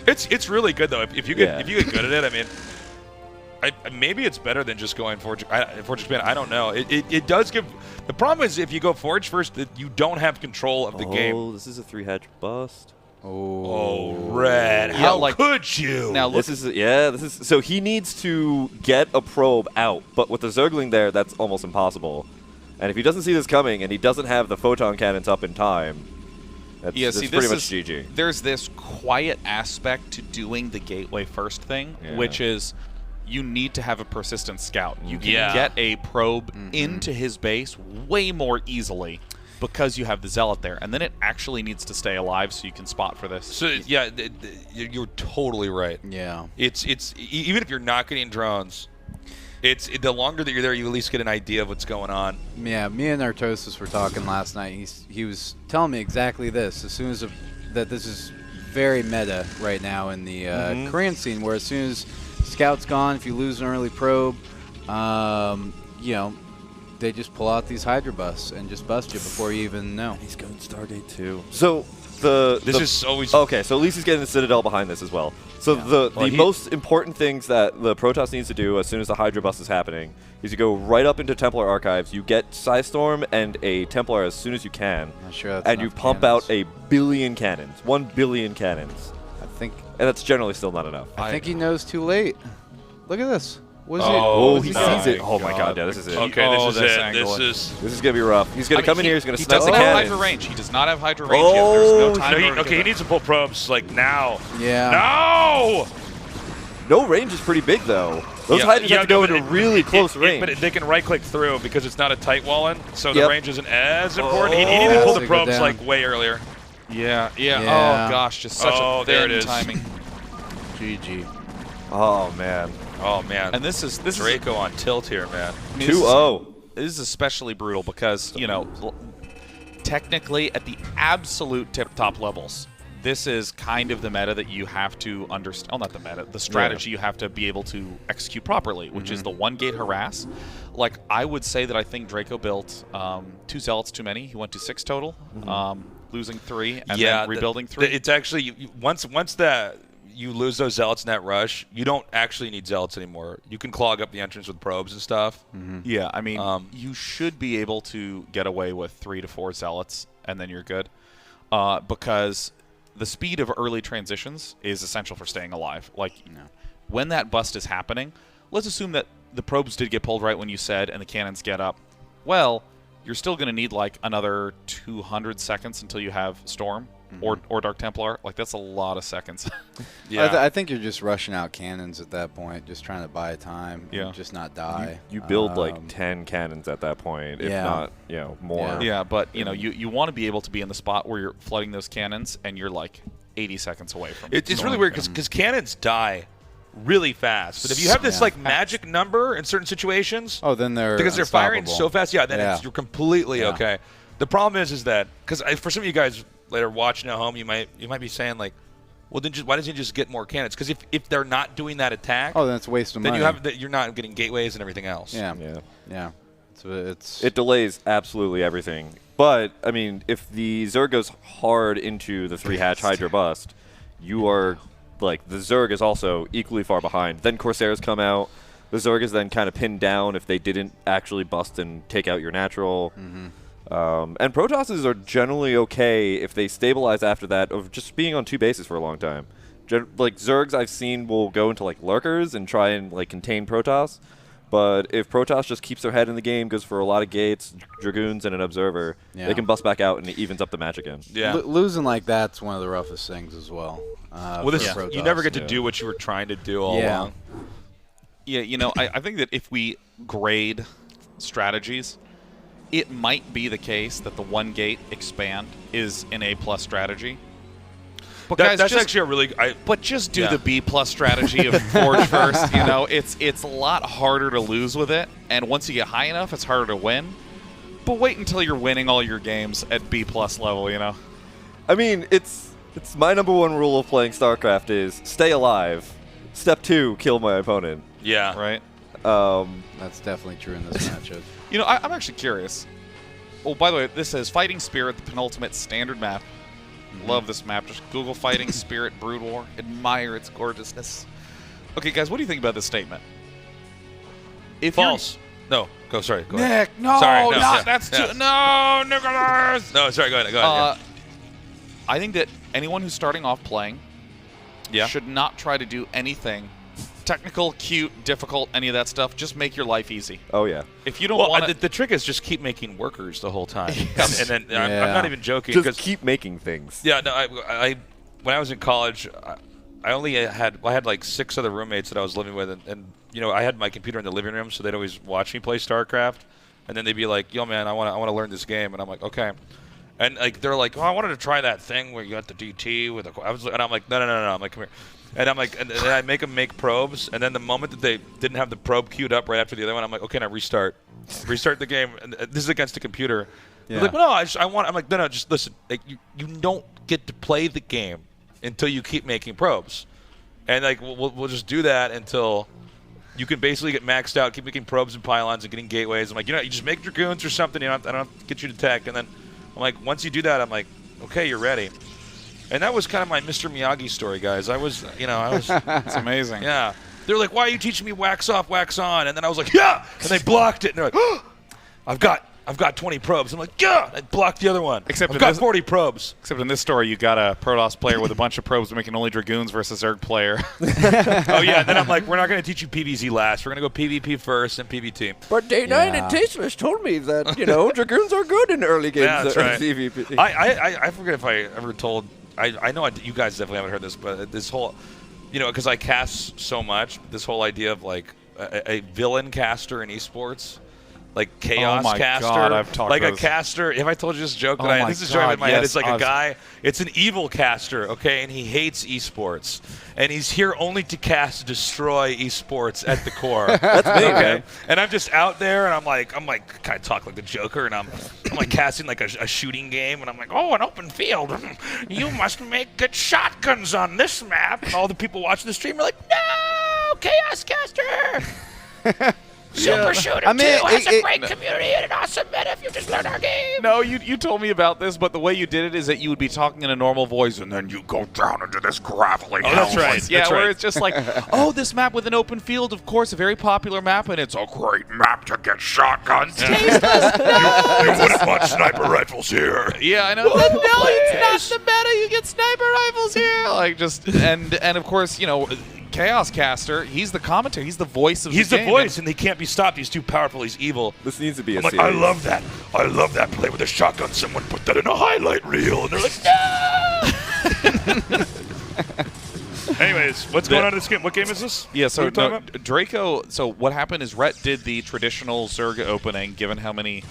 It's really good though. If you get good at it, I mean, maybe it's better than just going Forge Expand. I don't know. It does give. The problem is if you go Forge first, that you don't have control of the game. Oh, this is a 3-hatch bust. Oh, Red. How could you? Now look, this is so he needs to get a probe out, but with the Zergling there, that's almost impossible. And if he doesn't see this coming and he doesn't have the photon cannons up in time, that's pretty much GG. There's this quiet aspect to doing the gateway first thing, which is you need to have a persistent scout. You can get a probe into his base way more easily because you have the zealot there, and then it actually needs to stay alive so you can spot for this. So yeah, you're totally right. Yeah, it's even if you're not getting drones, the longer that you're there, you at least get an idea of what's going on. Yeah, me and Artosis were talking last night. He was telling me exactly this. As soon as that this is very meta right now in the Korean scene, where as soon as scout's gone, if you lose an early probe, you know, they just pull out these Hydra busts and just bust you before you even know. He's going Stargate too. So this is always okay. So at least he's getting the Citadel behind this as well. So the most important things that the Protoss needs to do as soon as the Hydra bust is happening is you go right up into Templar archives. You get Psystorm and a Templar as soon as you can, Not sure that's and you pump out 1 billion cannons. 1 billion cannons. and that's generally still not enough. I think he knows too late. Look at this. What is Oh, it? he sees it. Oh my God! Yeah, this is it. Okay, this is it. This is gonna be rough. He's gonna come in here. He's gonna he snipe the doesn't have cannons. Hydra range. He does not have Hydra range yet. There's no time. He needs to pull probes like now. Yeah. No. No range is pretty big though. Those Hydras have to go into really close range. But they can right-click through because it's not a tight wall-in, so the range isn't as important. He needed to pull the probes like way earlier. Yeah. Oh gosh, just such a thin timing. GG. Oh man. Oh man. And this is Draco on tilt here, man. 2-0. This is especially brutal because, you know, technically at the absolute tip-top levels, this is kind of the meta that you have to understand. Oh, not the meta. The strategy you have to be able to execute properly, which is the one-gate harass. Like, I would say that I think Draco built 2 zealots too many. He went to 6 total, losing 3 and then rebuilding 3. It's actually once that you lose those zealots in that rush, you don't actually need zealots anymore. You can clog up the entrance with probes and stuff. Yeah, I mean, you should be able to get away with 3 to 4 zealots, and then you're good. Because the speed of early transitions is essential for staying alive. Like, when that bust is happening, let's assume that the probes did get pulled right when you said, and the cannons get up. Well, you're still going to need, like, another 200 seconds until you have Storm. Or Dark Templar. Like, that's a lot of seconds. I think you're just rushing out cannons at that point, just trying to buy time, and just not die. You build like 10 cannons at that point, if not, more. Yeah, but you know, you want to be able to be in the spot where you're flooding those cannons, and you're like 80 seconds away from. It's really weird because cannons die really fast, but if you have this like magic number in certain situations, then they're because they're firing so fast, then you're completely okay. The problem is that because for some of you guys that are watching at home, you might be saying like, well, then why doesn't he just get more cannons? Because if they're not doing that attack, then it's a waste of money. Then you're not getting gateways and everything else. Yeah. It delays absolutely everything. But I mean, if the Zerg goes hard into the 3-hatch Hydra bust, you are like the Zerg is also equally far behind. Then Corsairs come out. The Zerg is then kind of pinned down if they didn't actually bust and take out your natural. And Protosses are generally okay if they stabilize after that of just being on 2 bases for a long time. Like Zergs I've seen will go into like lurkers and try and like contain Protoss. But if Protoss just keeps their head in the game, goes for a lot of gates, Dragoons, and an Observer, they can bust back out and it evens up the match again. Yeah. Losing like that's one of the roughest things as well. Well, you never get to do what you were trying to do all along. Yeah, you know, I think that if we grade strategies, it might be the case that the 1-gate expand is an A+ strategy. But guys, that's actually a really. But just do the B+ strategy of Forge first. You know, it's a lot harder to lose with it, and once you get high enough, it's harder to win. But wait until you're winning all your games at B+ level. You know. I mean, it's my #1 rule of playing StarCraft is stay alive. Step 2, kill my opponent. Yeah. Right. That's definitely true in this matchup. You know, I'm actually curious. Oh, by the way, this says Fighting Spirit, the penultimate standard map. Love this map. Just Google Fighting Spirit Brood War. Admire its gorgeousness. Okay, guys, what do you think about this statement? False. No. Go. Sorry. Go Nick, ahead. no, sorry, no, not, that's too. No, Nicholas. No, sorry. Go ahead. I think that anyone who's starting off playing should not try to do anything technical, cute, difficult, any of that stuff. Just make your life easy. Oh, yeah. If you don't want the trick is just keep making workers the whole time. Yes. And then I'm not even joking. Just keep making things. Yeah, no, I when I was in college, I had like 6 other roommates that I was living with, and you know, I had my computer in the living room, so they'd always watch me play StarCraft, and then they'd be like, "Yo, man, I want to learn this game," and I'm like, "Okay." And like they're like, "Oh, I wanted to try that thing where you got the DT with a." And I'm like, "No." I'm like, "Come here." And I'm like, and then I make them make probes, and then the moment that they didn't have the probe queued up right after the other one, I'm like, okay, now restart the game. And this is against the computer. They're like, well, no, I'm like, no, just listen. Like, you don't get to play the game until you keep making probes, and like we'll just do that until you can basically get maxed out, keep making probes and pylons and getting gateways. I'm like, you just make Dragoons or something. I don't have to get you to tech, and then I'm like, once you do that, I'm like, okay, you're ready. And that was kind of my Mr. Miyagi story, guys. I was. It's amazing. Yeah. They're like, why are you teaching me wax off, wax on? And then I was like, yeah! And they blocked it. And they're like, oh, I've got 20 probes. I'm like, yeah! I blocked the other one. I've got 40 probes. Except in this story, you got a Protoss player with a bunch of probes making only Dragoons versus Zerg player. Oh, yeah. And then I'm like, we're not going to teach you PvZ last. We're going to go PvP first and PvT. But Day 9 and Tasteless told me that, Dragoons are good in early games yeah, that's right. PvP. I forget if I ever told... I know you guys definitely haven't heard this, but this whole, because I cast so much, this whole idea of like a villain caster in esports, like chaos caster, God, I've talked like about a caster. Have I told you this joke? This is God, in my head. It's like a guy. It's an evil caster, okay, and he hates esports, and he's here only to destroy esports at the core. That's me, okay. And I'm just out there, and I'm like, kind of talk like the Joker, and I'm like casting like a shooting game, and I'm like, oh, an open field. You must make good shotguns on this map. And all the people watching the stream are like, no, chaos caster. Super Shooter 2 has a great community and an awesome meta if you just learn our game. No, you told me about this, but the way you did it is that you would be talking in a normal voice, and then you go down into this gravelly hell. That's right. Yeah, that's where right. it's just like, oh, this map with an open field, of course, a very popular map, and it's a great map to get shotguns. Tasteless. You wouldn't want sniper rifles here. Yeah, I know. No, it's not the meta. You get sniper rifles here. Like just and of course, Chaos Caster, he's the commentator. He's the voice of the game. He's the voice, and he can't be stopped. He's too powerful. He's evil. This needs to be a series. I love that. I love that play with a shotgun. Someone put that in a highlight reel. And they're like, no! Anyways, what's going on in this game? What game is this? Yeah, so Draco, so what happened is Rhett did the traditional Zerg opening, given how many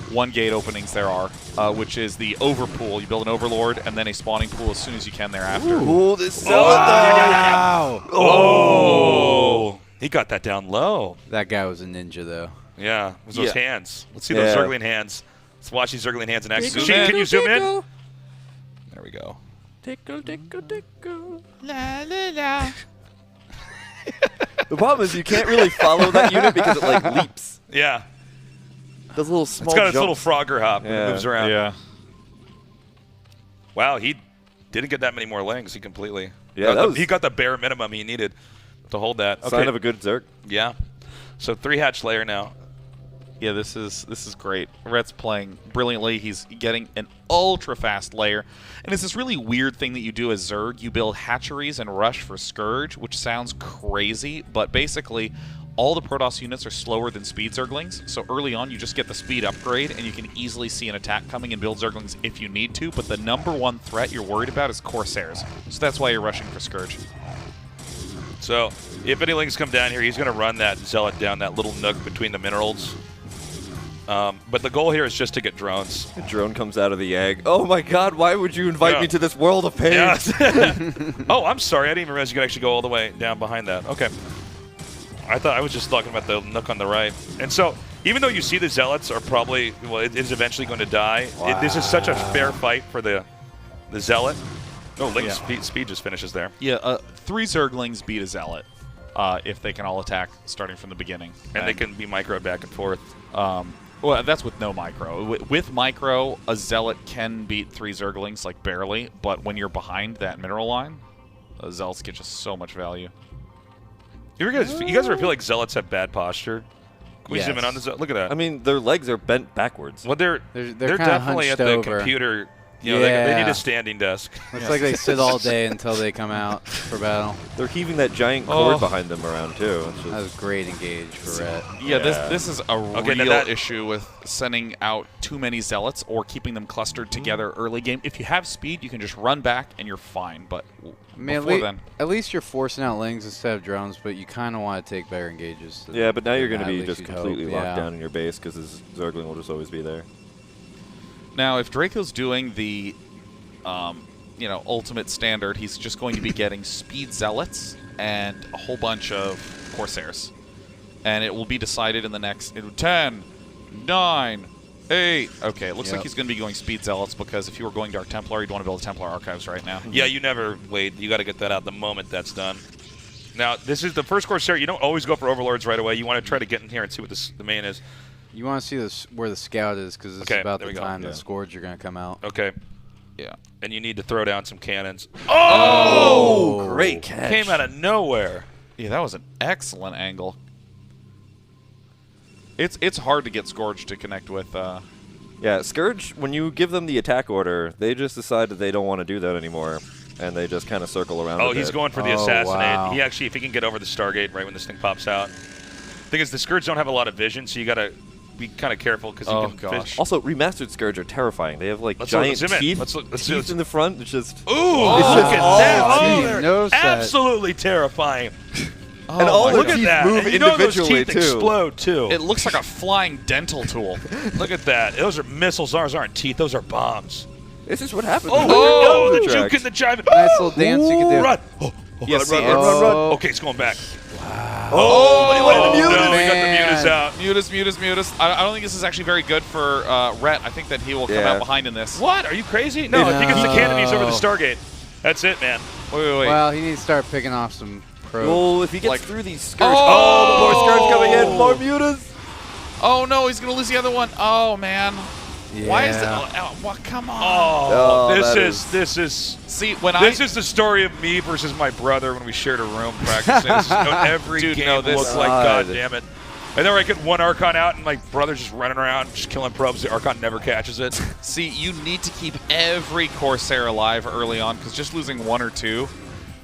1-gate openings there are, which is the overpool. You build an overlord and then a spawning pool as soon as you can thereafter. Ooh, this wow. Oh. He got that down low. That guy was a ninja, though. Yeah, it was those hands. Let's see those Zergling hands. Let's watch these Zergling hands in action. Can you zoom in? There we go. Tickle, tickle, tickle. La la la. The problem is you can't really follow that unit because it like leaps. Yeah. Those little small It's got its jumps. little Frogger hop and it moves around. Yeah. Wow, he didn't get that many more lings. He completely. Yeah, that was he got the bare minimum he needed to hold that. Okay. sign of a good Zerg. Yeah. So 3-hatch layer now. Yeah, this is great. Rhett's playing brilliantly. He's getting an ultra-fast layer. And it's this really weird thing that you do as Zerg. You build hatcheries and rush for Scourge, which sounds crazy, but basically all the Protoss units are slower than speed Zerglings, so early on you just get the speed upgrade, and you can easily see an attack coming and build Zerglings if you need to, but the #1 threat you're worried about is Corsairs. So that's why you're rushing for Scourge. So if any lings come down here, he's going to run that Zealot down that little nook between the minerals. But the goal here is just to get drones. A drone comes out of the egg. Oh my god, why would you invite me to this world of pain? Yeah. Oh, I'm sorry. I didn't even realize you could actually go all the way down behind that. Okay. I thought I was just talking about the nook on the right. And so, even though you see the Zealots are probably, well, it is eventually going to die, this is such a fair fight for the Zealot. Oh, Link's speed just finishes there. Yeah, 3 Zerglings beat a Zealot if they can all attack starting from the beginning. And they can be microed back and forth. Well, that's with no micro. With micro, a Zealot can beat 3 Zerglings, like barely, but when you're behind that mineral line, Zealots get just so much value. You guys ever feel like Zealots have bad posture? Can we zoom in on this? Look at that. I mean, their legs are bent backwards. Well, they're definitely at the computer. You know, they need a standing desk. Looks like they sit all day until they come out for battle. They're heaving that giant cord behind them around, too. It's just that was great engage for Rhett. Yeah, this is a real issue with sending out too many Zealots or keeping them clustered together early game. If you have speed, you can just run back and you're fine. But at least you're forcing out lings instead of drones, but you kind of want to take better engages. So yeah, but now you're going to be just completely locked down in your base because his Zergling will just always be there. Now, if Draco's doing the, ultimate standard, he's just going to be getting speed Zealots and a whole bunch of Corsairs. And it will be decided in the next 10, 9, 8. Okay, it looks like he's going to be going speed Zealots because if you were going Dark Templar, you'd want to build Templar Archives right now. Yeah, you never wait. You got to get that out the moment that's done. Now, this is the first Corsair. You don't always go for Overlords right away. You want to try to get in here and see what the main is. You want to see where the scout is because this is about the time the Scourge are going to come out. Okay. Yeah. And you need to throw down some cannons. Oh! Great catch. Came out of nowhere. Yeah, that was an excellent angle. It's hard to get Scourge to connect with. Yeah, Scourge, when you give them the attack order, they just decide that they don't want to do that anymore. And they just kind of circle around. Oh, he's going for the assassinate. Wow. He actually, if he can get over the Stargate right when this thing pops out. Thing is, the Scourge don't have a lot of vision, so you got to be kind of careful because you can fish. Also, remastered Scourge are terrifying. They have like giant teeth. Teeth in the front. It's just look at that! Oh, they're absolutely terrifying. And all the teeth move individually those teeth explode too. It looks like a flying dental tool. Look at that! Those are missiles. Ours aren't teeth. Those are bombs. This is what happens. Oh, the juke and the jive. Nice little dance you can do. Run! Run! Okay, it's going back. Wow. Oh, he went into Mutas. We got the Mutas out. Mutas. I don't think this is actually very good for Rhett. I think that he will come out behind in this. What? Are you crazy? No, if he gets the cannon, he's over the Stargate. That's it, man. Wait. Well, he needs to start picking off some probes. Well, if he gets through these Scourge. Oh, more Scourge coming in. More Mutas. Oh, no, he's going to lose the other one. Oh, man. Yeah. Why is that? Oh, come on. Oh, this is. See, this is the story of me versus my brother when we shared a room practicing. This is, every game looks like, God damn it. And then I get one Archon out, and my brother's just running around, just killing probes. The Archon never catches it. See, you need to keep every Corsair alive early on, because just losing 1 or 2,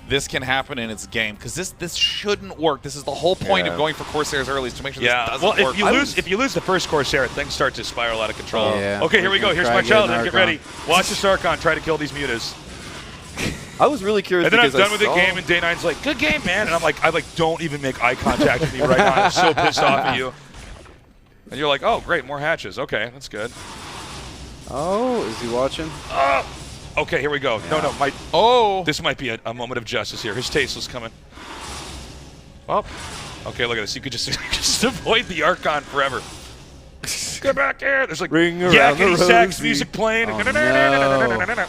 this can happen in its game. Because this shouldn't work. This is the whole point of going for Corsairs early, is to make sure this doesn't work. Well, if you lose the first Corsair, things start to spiral out of control. Yeah. Okay, here we go. Here's my challenge. Get ready. Watch this Archon try to kill these Mutas. I was really curious. And then I'm done with the game, and Day 9's like, "Good game, man." And I'm like, don't even make eye contact with me right now. I'm so pissed off at you. And you're like, "Oh, great, more hatches. Okay, that's good." Oh, is he watching? Okay, here we go. Yeah. No, this might be a moment of justice here. His tasteless coming. Well, okay, look at this. You could just avoid the Archon forever. Come back here. There's like Ring around the yakety sax rosy. music playing. Oh, no.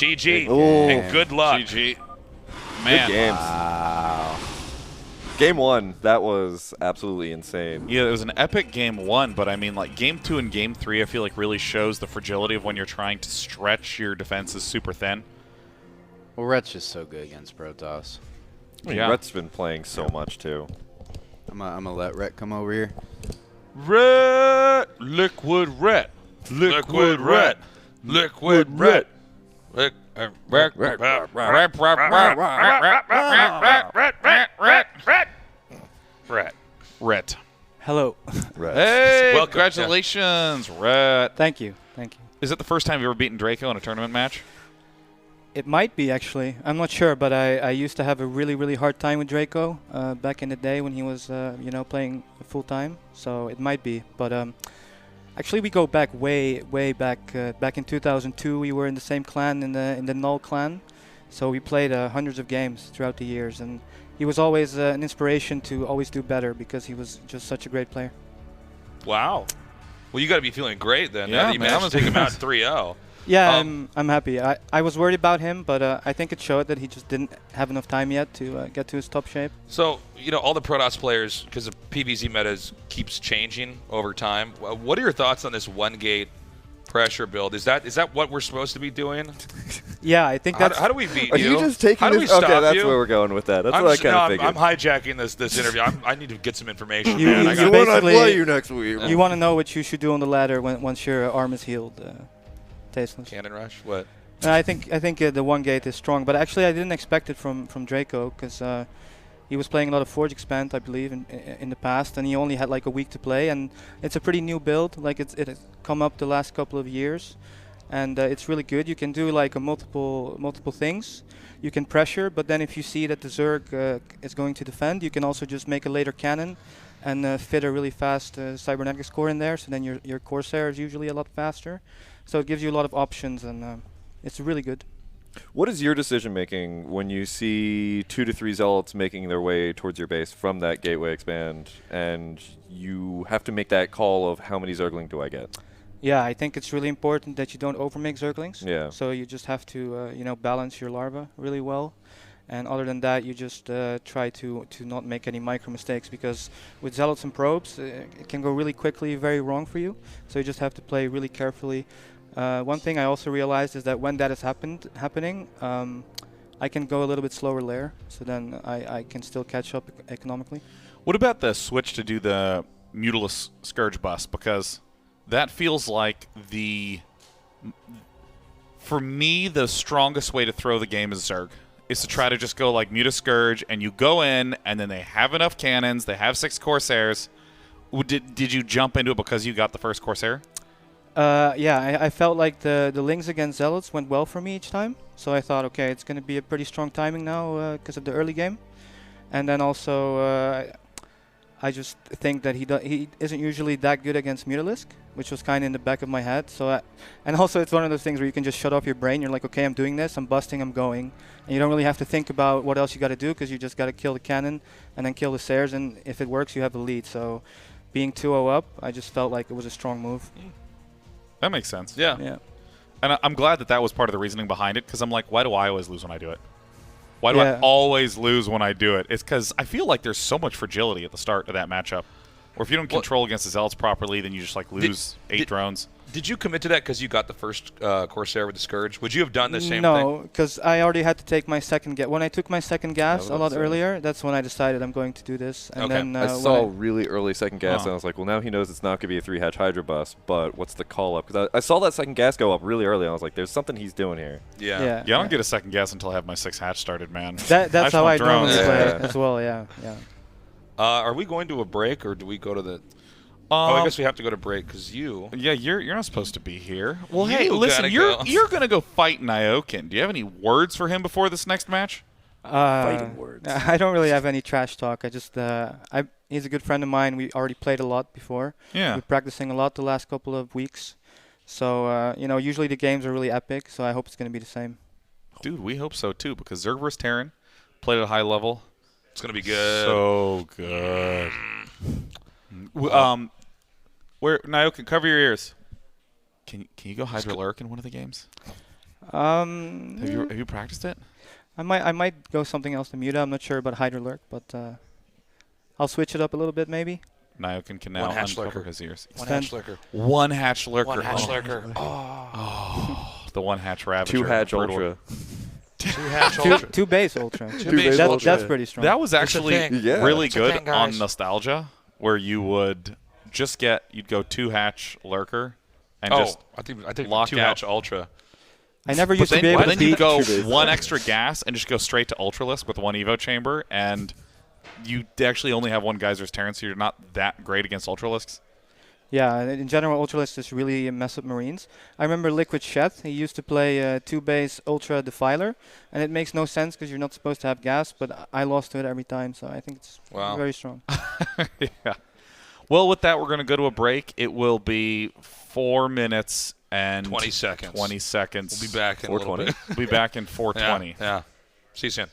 GG. Ooh. And good luck. GG. Good Man. games. Wow. Game 1, that was absolutely insane. Yeah, it was an epic game 1, but I mean, like, game 2 and game 3, I feel like really shows the fragility of when you're trying to stretch your defenses super thin. Well, Rhett's just so good against Protoss. Yeah. Rhett's been playing so much, too. I'm gonna let Rhett come over here. Red, liquid red, Liquid red. Liquid red. Red. Hello. Rhett's. Hey, Welcome. congratulations, Red. Thank you. Thank you. Is it the first time you've ever beaten Draco in a tournament match? It might be, actually. I'm not sure, but I used to have a really, really hard time with Draco back in the day when he was, playing full-time. So it might be. But actually, we go back way back. Back in 2002, we were in the same clan, in the Null clan. So we played hundreds of games throughout the years. And he was always an inspiration to always do better because he was just such a great player. Wow. Well, you got to be feeling great then. Yeah, now that you man. managed to take him out 3-0. Yeah, I'm happy. I was worried about him, but I think it showed that he just didn't have enough time yet to get to his top shape. So, all the Protoss players, because the PvZ meta keeps changing over time. What are your thoughts on this one-gate pressure build? Is that what we're supposed to be doing? Yeah, I think that's... How do we beat Are you? you just taking How do we this? stop Okay, that's you? where we're going with that. That's what I kind of figured. I'm hijacking this interview. I need to get some information, You- man. you- I you got want- when I basically- play you next week. You want to know what you should do on the ladder once your arm is healed. Tasteless. Cannon Rush? What? I think the one gate is strong, but actually I didn't expect it from Draco because he was playing a lot of Forge Expand, I believe, in the past, and he only had like a week to play, and it's a pretty new build. Like it has come up the last couple of years, and it's really good. You can do like multiple things. You can pressure, but then if you see that the Zerg is going to defend, you can also just make a later cannon and fit a really fast cybernetics core in there. So then your Corsair is usually a lot faster. So it gives you a lot of options, and it's really good. What is your decision making when you see 2 to 3 zealots making their way towards your base from that gateway expand, and you have to make that call of how many Zergling do I get? Yeah, I think it's really important that you don't overmake Zerglings. Yeah. So you just have to balance your larva really well. And other than that, you just try to not make any micro mistakes, because with zealots and probes, it can go really quickly very wrong for you. So you just have to play really carefully. One thing I also realized is that when that is happening, I can go a little bit slower layer, so then I can still catch up economically. What about the switch to do the Mutilus Scourge bust? Because that feels like for me, the strongest way to throw the game is Zerg. Is to try to just go like Mutilus Scourge, and you go in, and then they have enough cannons, they have 6 Corsairs. Did you jump into it because you got the first Corsair? Yeah, I felt like the links against zealots went well for me each time. So I thought, okay, it's going to be a pretty strong timing now because of the early game. And then also, I just think that he isn't usually that good against Mutalisk, which was kind of in the back of my head. So and also it's one of those things where you can just shut off your brain. You're like, okay, I'm doing this, I'm busting, I'm going. And you don't really have to think about what else you got to do, because you just got to kill the cannon and then kill the Sayers, and if it works, you have the lead. So being 2-0 up, I just felt like it was a strong move. That makes sense. Yeah. Yeah. And I'm glad that was part of the reasoning behind it, because I'm like, why do I always lose when I do it? Why do I always lose when I do it? It's because I feel like there's so much fragility at the start of that matchup. Or if you don't control against the Zealots properly, then you just like lose 8 drones. Did you commit to that because you got the first Corsair with the Scourge? Would you have done the same thing? No, because I already had to take my second gas. When I took my second gas a lot earlier, that's when I decided I'm going to do this. And then I saw really early second gas, and I was like, well, now he knows it's not going to be a 3-hatch Hydra bus, but what's the call-up? Because I saw that second gas go up really early, and I was like, there's something he's doing here. Yeah. I don't get a second gas until I have my 6 hatch started, man. That's how I normally drones. play as well, yeah. Are we going to a break, or do we go to the... I guess we have to go to break because you... Yeah, you're not supposed to be here. Well, You hey, listen, gotta you're go. going to go fight Nyokin. Do you have any words for him before this next match? Fighting words. I don't really have any trash talk. He's a good friend of mine. We already played a lot before. Yeah. We're practicing a lot the last couple of weeks. So, usually the games are really epic, so I hope it's going to be the same. Dude, we hope so, too, because Zerg vs. Terran played at a high level. It's going to be good. So good. Where Nyokin, cover your ears. Can you go Hydra Lurk in one of the games? Have you practiced it? I might go something else to Muta. I'm not sure about Hydra Lurk, but I'll switch it up a little bit maybe. Nyokin can now One hatch uncover lurker. his ears. One hatch lurker. One hatch lurker. One hatch Oh. lurker. The one hatch ravager. 2 hatch Brutal. ultra. 2 hatch ultra. Two base ultra. base ultra. That's pretty strong. That was actually thing. Yeah. really It's a good thing, guys. on Nostalgia, where you would just you'd go 2 hatch lurker and just I think lock 2 out. hatch ultra. I never But used to be then, able but to then you beat. go Two base 1 ultra. extra gas and just go straight to Ultralisk with 1 Evo chamber, and you actually only have 1 Geyser's Terran, so you're not that great against Ultralisks. Yeah, in general, Ultralisk just really mess up Marines. I remember Liquid Shed. He used to play 2 base Ultra Defiler, and it makes no sense because you're not supposed to have gas, but I lost to it every time, so I think it's very strong. Yeah. Well, with that, we're going to go to a break. It will be 4 minutes and 20 seconds. 20 seconds. We'll be back in a little 420? bit. We'll be back in 4:20. Yeah. See you soon.